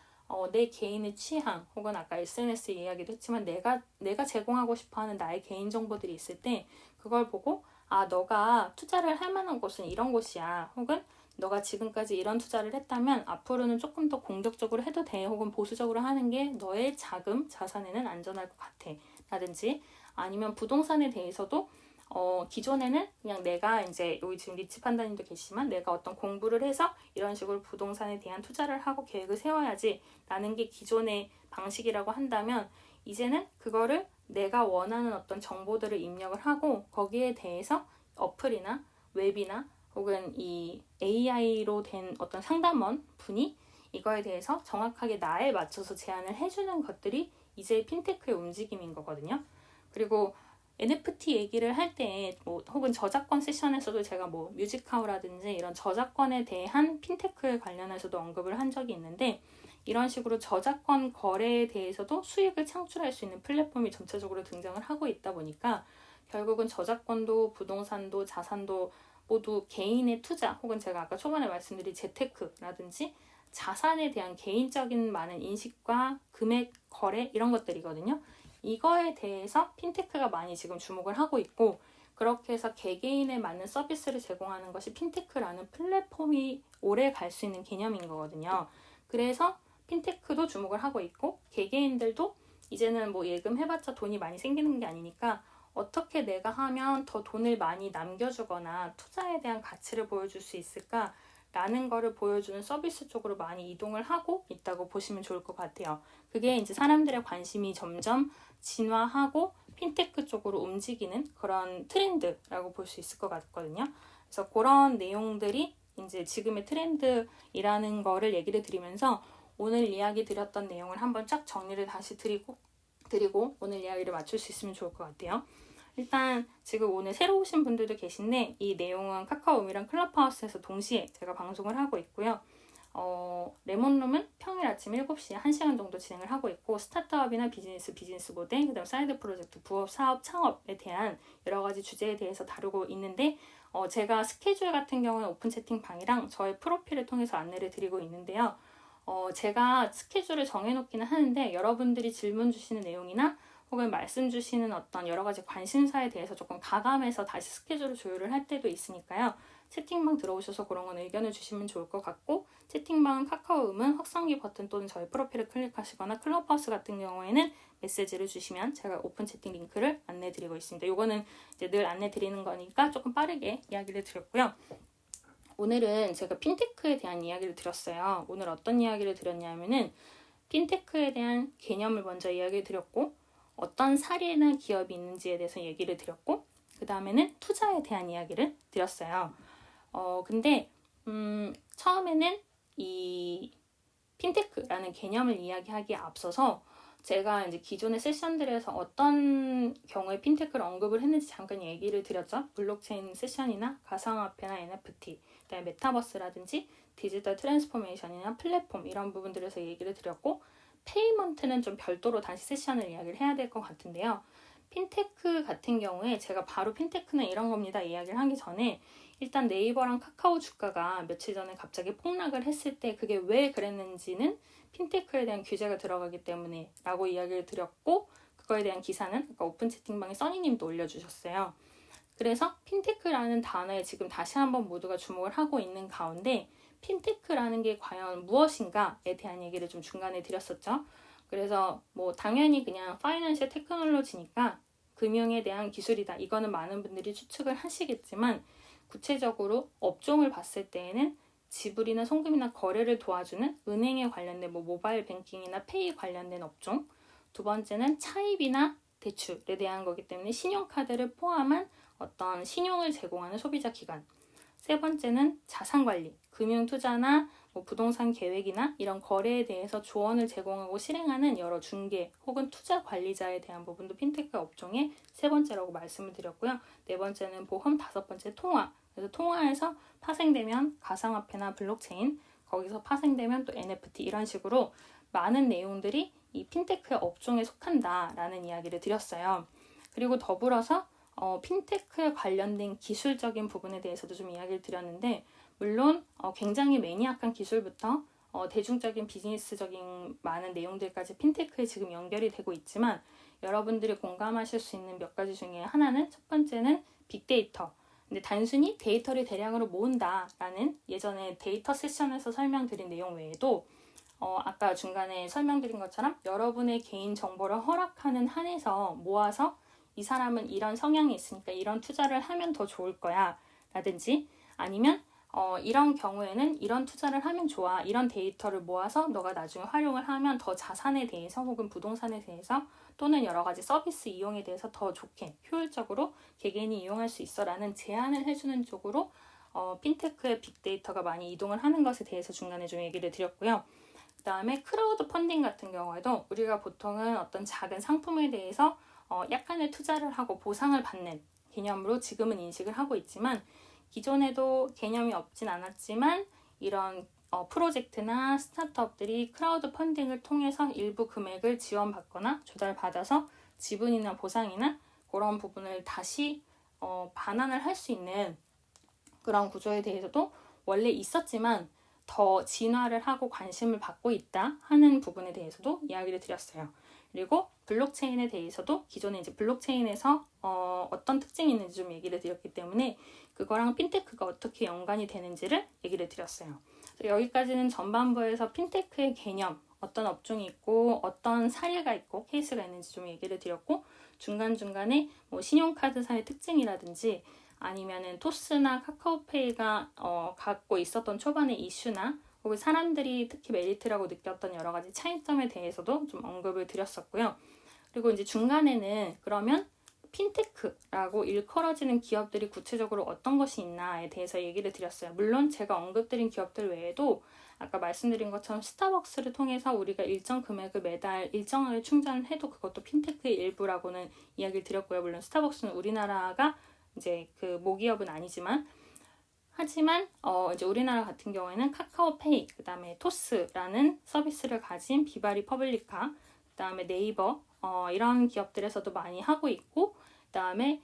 Speaker 1: 내 개인의 취향 혹은 아까 SNS 이야기도 했지만 내가 제공하고 싶어하는 나의 개인 정보들이 있을 때 그걸 보고 너가 투자를 할 만한 곳은 이런 곳이야 혹은 너가 지금까지 이런 투자를 했다면 앞으로는 조금 더 공격적으로 해도 돼 혹은 보수적으로 하는 게 너의 자산에는 안전할 것 같아 라든지 아니면 부동산에 대해서도 기존에는 그냥 내가 이제 여기 지금 리치 판다님도 계시지만 내가 어떤 공부를 해서 이런 식으로 부동산에 대한 투자를 하고 계획을 세워야지 라는 게 기존의 방식이라고 한다면 이제는 그거를 내가 원하는 어떤 정보들을 입력을 하고 거기에 대해서 어플이나 웹이나 혹은 이 AI로 된 어떤 상담원 분이 이거에 대해서 정확하게 나에 맞춰서 제안을 해주는 것들이 이제 핀테크의 움직임인 거거든요. 그리고 NFT 얘기를 할 때 혹은 저작권 세션에서도 제가 뮤직하우라든지 이런 저작권에 대한 핀테크에 관련해서도 언급을 한 적이 있는데 이런 식으로 저작권 거래에 대해서도 수익을 창출할 수 있는 플랫폼이 전체적으로 등장을 하고 있다 보니까 결국은 저작권도 부동산도 자산도 모두 개인의 투자 혹은 제가 아까 초반에 말씀드린 재테크라든지 자산에 대한 개인적인 많은 인식과 금액 거래 이런 것들이거든요. 이거에 대해서 핀테크가 많이 지금 주목을 하고 있고 그렇게 해서 개개인에 맞는 서비스를 제공하는 것이 핀테크라는 플랫폼이 오래 갈 수 있는 개념인 거거든요. 그래서 핀테크도 주목을 하고 있고 개개인들도 이제는 예금 해봤자 돈이 많이 생기는 게 아니니까 어떻게 내가 하면 더 돈을 많이 남겨주거나 투자에 대한 가치를 보여줄 수 있을까? 라는 거를 보여주는 서비스 쪽으로 많이 이동을 하고 있다고 보시면 좋을 것 같아요. 그게 이제 사람들의 관심이 점점 진화하고 핀테크 쪽으로 움직이는 그런 트렌드라고 볼 수 있을 것 같거든요. 그래서 그런 내용들이 이제 지금의 트렌드이라는 거를 얘기를 드리면서 오늘 이야기 드렸던 내용을 한번 쫙 정리를 다시 드리고 오늘 이야기를 마칠 수 있으면 좋을 것 같아요. 일단 지금 오늘 새로 오신 분들도 계신데 이 내용은 카카오음이랑 클럽하우스에서 동시에 제가 방송을 하고 있고요. 레몬룸은 평일 아침 7시에 1시간 정도 진행을 하고 있고 스타트업이나 비즈니스 모델, 그다음 사이드 프로젝트, 부업, 사업, 창업에 대한 여러 가지 주제에 대해서 다루고 있는데 제가 스케줄 같은 경우는 오픈 채팅방이랑 저의 프로필을 통해서 안내를 드리고 있는데요. 제가 스케줄을 정해놓기는 하는데 여러분들이 질문 주시는 내용이나 혹은 말씀 주시는 어떤 여러 가지 관심사에 대해서 조금 가감해서 다시 스케줄을 조율을 할 때도 있으니까요. 채팅방 들어오셔서 그런 건 의견을 주시면 좋을 것 같고 채팅방은 카카오음은 확성기 버튼 또는 저희 프로필을 클릭하시거나 클럽하우스 같은 경우에는 메시지를 주시면 제가 오픈 채팅 링크를 안내드리고 있습니다. 이거는 이제 늘 안내드리는 거니까 조금 빠르게 이야기를 드렸고요. 오늘은 제가 핀테크에 대한 이야기를 드렸어요. 오늘 어떤 이야기를 드렸냐면은 핀테크에 대한 개념을 먼저 이야기를 드렸고 어떤 사례나 기업이 있는지에 대해서 얘기를 드렸고 그 다음에는 투자에 대한 이야기를 드렸어요. 근데 처음에는 이 핀테크라는 개념을 이야기하기에 앞서서 제가 이제 기존의 세션들에서 어떤 경우에 핀테크를 언급을 했는지 잠깐 얘기를 드렸죠. 블록체인 세션이나 가상화폐나 NFT, 그다음에 메타버스라든지 디지털 트랜스포메이션이나 플랫폼 이런 부분들에서 얘기를 드렸고 페이먼트는 좀 별도로 다시 세션을 이야기를 해야 될 것 같은데요. 핀테크 같은 경우에 제가 바로 핀테크는 이런 겁니다 이야기를 하기 전에 일단 네이버랑 카카오 주가가 며칠 전에 갑자기 폭락을 했을 때 그게 왜 그랬는지는 핀테크에 대한 규제가 들어가기 때문에 라고 이야기를 드렸고, 그거에 대한 기사는 아까 오픈 채팅방에 써니님도 올려주셨어요. 그래서 핀테크라는 단어에 지금 다시 한번 모두가 주목을 하고 있는 가운데 핀테크라는 게 과연 무엇인가에 대한 얘기를 좀 중간에 드렸었죠. 그래서 뭐 당연히 그냥 파이낸셜 테크놀로지니까 금융에 대한 기술이다. 이거는 많은 분들이 추측을 하시겠지만 구체적으로 업종을 봤을 때에는 지불이나 송금이나 거래를 도와주는 은행에 관련된 뭐 모바일 뱅킹이나 페이 관련된 업종, 두 번째는 차입이나 대출에 대한 거기 때문에 신용카드를 포함한 어떤 신용을 제공하는 소비자 기관, 세 번째는 자산관리, 금융투자나 뭐 부동산 계획이나 이런 거래에 대해서 조언을 제공하고 실행하는 여러 중개 혹은 투자 관리자에 대한 부분도 핀테크 업종의 세 번째라고 말씀을 드렸고요. 네 번째는 보험, 다섯 번째 통화. 그래서 통화에서 파생되면 가상화폐나 블록체인, 거기서 파생되면 또 NFT 이런 식으로 많은 내용들이 이 핀테크 업종에 속한다라는 이야기를 드렸어요. 그리고 더불어서 핀테크에 관련된 기술적인 부분에 대해서도 좀 이야기를 드렸는데, 물론 굉장히 매니악한 기술부터 대중적인 비즈니스적인 많은 내용들까지 핀테크에 지금 연결이 되고 있지만 여러분들이 공감하실 수 있는 몇 가지 중에 하나는, 첫 번째는 빅데이터. 근데 단순히 데이터를 대량으로 모은다라는 예전에 데이터 세션에서 설명드린 내용 외에도 아까 중간에 설명드린 것처럼 여러분의 개인 정보를 허락하는 한에서 모아서 이 사람은 이런 성향이 있으니까 이런 투자를 하면 더 좋을 거야 라든지, 아니면 이런 경우에는 이런 투자를 하면 좋아, 이런 데이터를 모아서 너가 나중에 활용을 하면 더 자산에 대해서 혹은 부동산에 대해서 또는 여러 가지 서비스 이용에 대해서 더 좋게 효율적으로 개개인이 이용할 수 있어 라는 제안을 해주는 쪽으로 핀테크의 빅데이터가 많이 이동을 하는 것에 대해서 중간에 좀 얘기를 드렸고요. 그 다음에 크라우드 펀딩 같은 경우에도 우리가 보통은 어떤 작은 상품에 대해서 약간의 투자를 하고 보상을 받는 개념으로 지금은 인식을 하고 있지만, 기존에도 개념이 없진 않았지만 이런 프로젝트나 스타트업들이 크라우드 펀딩을 통해서 일부 금액을 지원받거나 조달받아서 지분이나 보상이나 그런 부분을 다시 반환을 할 수 있는 그런 구조에 대해서도 원래 있었지만 더 진화를 하고 관심을 받고 있다 하는 부분에 대해서도 이야기를 드렸어요. 그리고 블록체인에 대해서도 기존에 이제 블록체인에서 어떤 특징이 있는지 좀 얘기를 드렸기 때문에 그거랑 핀테크가 어떻게 연관이 되는지를 얘기를 드렸어요. 여기까지는 전반부에서 핀테크의 개념, 어떤 업종이 있고 어떤 사례가 있고 케이스가 있는지 좀 얘기를 드렸고, 중간중간에 뭐 신용카드사의 특징이라든지 아니면은 토스나 카카오페이가 갖고 있었던 초반의 이슈나 혹은 사람들이 특히 메리트라고 느꼈던 여러 가지 차이점에 대해서도 좀 언급을 드렸었고요. 그리고 이제 중간에는 그러면 핀테크라고 일컬어지는 기업들이 구체적으로 어떤 것이 있나에 대해서 얘기를 드렸어요. 물론 제가 언급드린 기업들 외에도 아까 말씀드린 것처럼 스타벅스를 통해서 우리가 일정 금액을 매달 일정하게 충전해도 그것도 핀테크의 일부라고는 이야기를 드렸고요. 물론 스타벅스는 우리나라가 이제 그 모기업은 아니지만, 하지만 이제 우리나라 같은 경우에는 카카오페이, 그 다음에 토스라는 서비스를 가진 비바리 퍼블리카, 그 다음에 네이버 이런 기업들에서도 많이 하고 있고, 그 다음에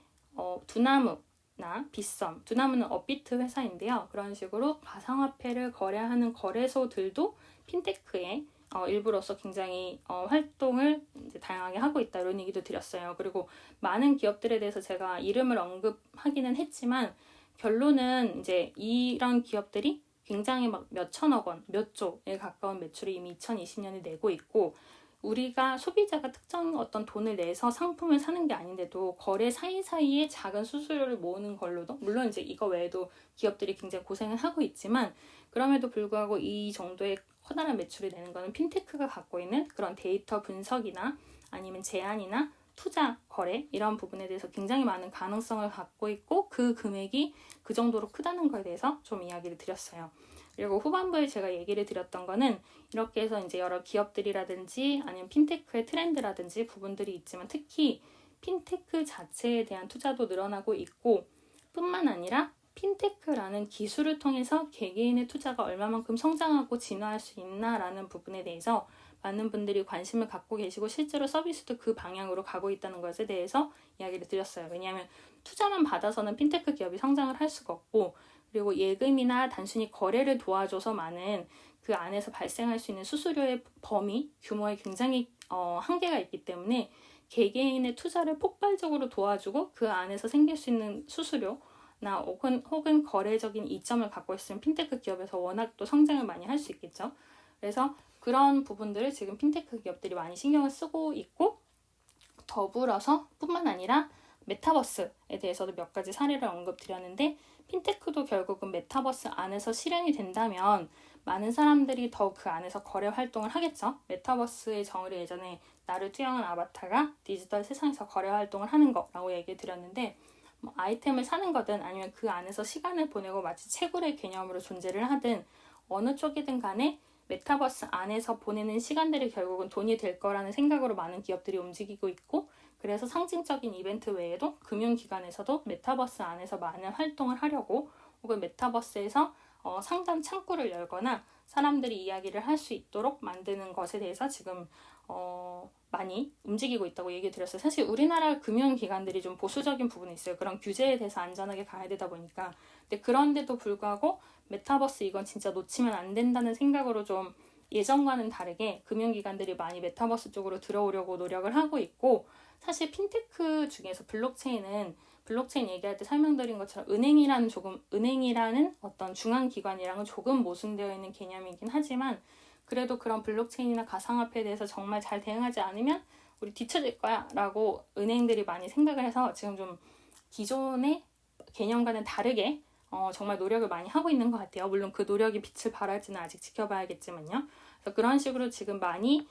Speaker 1: 두나무나 빗썸, 두나무는 업비트 회사인데요. 그런 식으로 가상화폐를 거래하는 거래소들도 핀테크의 일부로서 굉장히 활동을 이제 다양하게 하고 있다 이런 얘기도 드렸어요. 그리고 많은 기업들에 대해서 제가 이름을 언급하기는 했지만 결론은 이제 이런 기업들이 굉장히 막 몇천억 원, 몇 조에 가까운 매출을 이미 2020년에 내고 있고, 우리가 소비자가 특정 어떤 돈을 내서 상품을 사는 게 아닌데도 거래 사이사이에 작은 수수료를 모으는 걸로도, 물론 이제 이거 외에도 기업들이 굉장히 고생을 하고 있지만 그럼에도 불구하고 이 정도의 커다란 매출을 내는 거는 핀테크가 갖고 있는 그런 데이터 분석이나 아니면 제안이나 투자, 거래 이런 부분에 대해서 굉장히 많은 가능성을 갖고 있고 그 금액이 그 정도로 크다는 거에 대해서 좀 이야기를 드렸어요. 그리고 후반부에 제가 얘기를 드렸던 거는 이렇게 해서 이제 여러 기업들이라든지 아니면 핀테크의 트렌드라든지 부분들이 있지만 특히 핀테크 자체에 대한 투자도 늘어나고 있고, 뿐만 아니라 핀테크라는 기술을 통해서 개개인의 투자가 얼마만큼 성장하고 진화할 수 있나라는 부분에 대해서 많은 분들이 관심을 갖고 계시고 실제로 서비스도 그 방향으로 가고 있다는 것에 대해서 이야기를 드렸어요. 왜냐하면 투자만 받아서는 핀테크 기업이 성장을 할 수가 없고, 그리고 예금이나 단순히 거래를 도와줘서만은 그 안에서 발생할 수 있는 수수료의 범위, 규모에 굉장히 한계가 있기 때문에 개개인의 투자를 폭발적으로 도와주고 그 안에서 생길 수 있는 수수료나 혹은 거래적인 이점을 갖고 있으면 핀테크 기업에서 워낙 또 성장을 많이 할 수 있겠죠. 그래서 그런 부분들을 지금 핀테크 기업들이 많이 신경을 쓰고 있고, 더불어서 뿐만 아니라 메타버스에 대해서도 몇 가지 사례를 언급드렸는데, 핀테크도 결국은 메타버스 안에서 실현이 된다면 많은 사람들이 더 그 안에서 거래 활동을 하겠죠. 메타버스의 정의를 예전에 나를 투영한 아바타가 디지털 세상에서 거래 활동을 하는 거라고 얘기 드렸는데, 뭐 아이템을 사는 거든 아니면 그 안에서 시간을 보내고 마치 채굴의 개념으로 존재를 하든 어느 쪽이든 간에 메타버스 안에서 보내는 시간들이 결국은 돈이 될 거라는 생각으로 많은 기업들이 움직이고 있고, 그래서 상징적인 이벤트 외에도 금융기관에서도 메타버스 안에서 많은 활동을 하려고, 혹은 메타버스에서 상담 창구를 열거나 사람들이 이야기를 할 수 있도록 만드는 것에 대해서 지금 많이 움직이고 있다고 얘기 드렸어요. 사실 우리나라 금융기관들이 좀 보수적인 부분이 있어요. 그런 규제에 대해서 안전하게 가야 되다 보니까. 근데 그런데도 불구하고 메타버스 이건 진짜 놓치면 안 된다는 생각으로 좀 예전과는 다르게 금융기관들이 많이 메타버스 쪽으로 들어오려고 노력을 하고 있고, 사실 핀테크 중에서 블록체인 얘기할 때 설명드린 것처럼 은행이라는 어떤 중앙기관이랑은 조금 모순되어 있는 개념이긴 하지만, 그래도 그런 블록체인이나 가상화폐에 대해서 정말 잘 대응하지 않으면 우리 뒤처질 거야 라고 은행들이 많이 생각을 해서 지금 좀 기존의 개념과는 다르게 정말 노력을 많이 하고 있는 것 같아요. 물론 그 노력이 빛을 발할지는 아직 지켜봐야겠지만요. 그래서 그런 식으로 지금 많이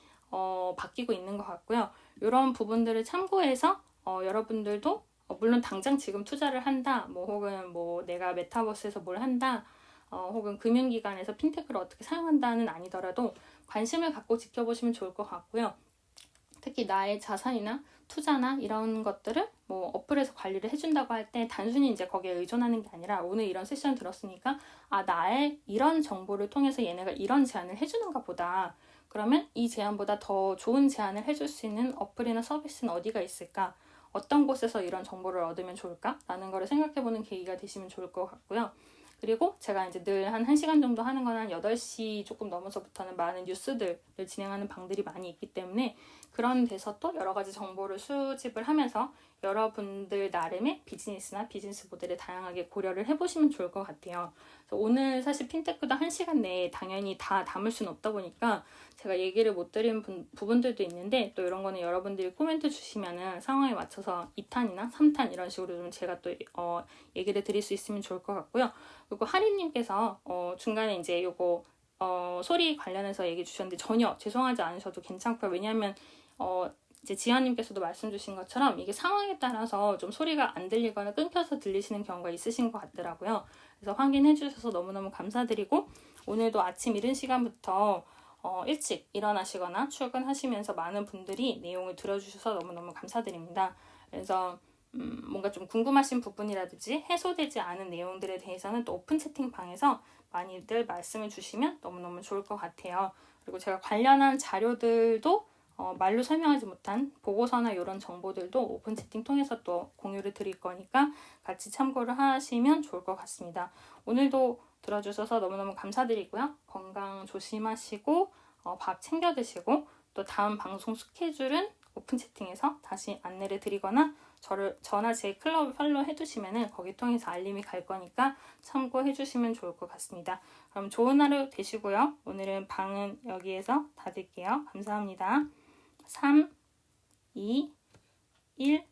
Speaker 1: 바뀌고 있는 것 같고요. 이런 부분들을 참고해서 여러분들도 물론 당장 지금 투자를 한다, 혹은 내가 메타버스에서 뭘 한다, 혹은 금융기관에서 핀테크를 어떻게 사용한다는 아니더라도 관심을 갖고 지켜보시면 좋을 것 같고요. 특히 나의 자산이나 투자나 이런 것들을 어플에서 관리를 해준다고 할 때 단순히 이제 거기에 의존하는 게 아니라, 오늘 이런 세션 들었으니까 나의 이런 정보를 통해서 얘네가 이런 제안을 해주는가 보다. 그러면 이 제안보다 더 좋은 제안을 해줄 수 있는 어플이나 서비스는 어디가 있을까? 어떤 곳에서 이런 정보를 얻으면 좋을까? 라는 거를 생각해보는 계기가 되시면 좋을 것 같고요. 그리고 제가 이제 늘 한 1시간 정도 하는 건 한 8시 조금 넘어서부터는 많은 뉴스들을 진행하는 방들이 많이 있기 때문에 그런 데서 또 여러 가지 정보를 수집을 하면서 여러분들 나름의 비즈니스나 비즈니스 모델을 다양하게 고려를 해보시면 좋을 것 같아요. 그래서 오늘 사실 핀테크도 1시간 내에 당연히 다 담을 수는 없다 보니까 제가 얘기를 못 드린 부분들도 있는데, 또 이런 거는 여러분들이 코멘트 주시면은 상황에 맞춰서 2탄이나 3탄 이런 식으로 좀 제가 또 얘기를 드릴 수 있으면 좋을 것 같고요. 그리고 하리님께서 중간에 이제 요거 소리 관련해서 얘기 주셨는데 전혀 죄송하지 않으셔도 괜찮고요. 왜냐하면 이제 지연님께서도 말씀 주신 것처럼 이게 상황에 따라서 좀 소리가 안 들리거나 끊겨서 들리시는 경우가 있으신 것 같더라고요. 그래서 확인해 주셔서 너무너무 감사드리고, 오늘도 아침 이른 시간부터 일찍 일어나시거나 출근하시면서 많은 분들이 내용을 들어주셔서 너무너무 감사드립니다. 그래서 뭔가 좀 궁금하신 부분이라든지 해소되지 않은 내용들에 대해서는 또 오픈 채팅방에서 많이들 말씀을 주시면 너무너무 좋을 것 같아요. 그리고 제가 관련한 자료들도 말로 설명하지 못한 보고서나 이런 정보들도 오픈 채팅 통해서 또 공유를 드릴 거니까 같이 참고를 하시면 좋을 것 같습니다. 오늘도 들어주셔서 너무너무 감사드리고요. 건강 조심하시고 밥 챙겨 드시고, 또 다음 방송 스케줄은 오픈 채팅에서 다시 안내를 드리거나 저나 제 클럽을 팔로우 해두시면은 거기 통해서 알림이 갈 거니까 참고해 주시면 좋을 것 같습니다. 그럼 좋은 하루 되시고요. 오늘은 방은 여기에서 닫을게요. 감사합니다. 3, 2, 1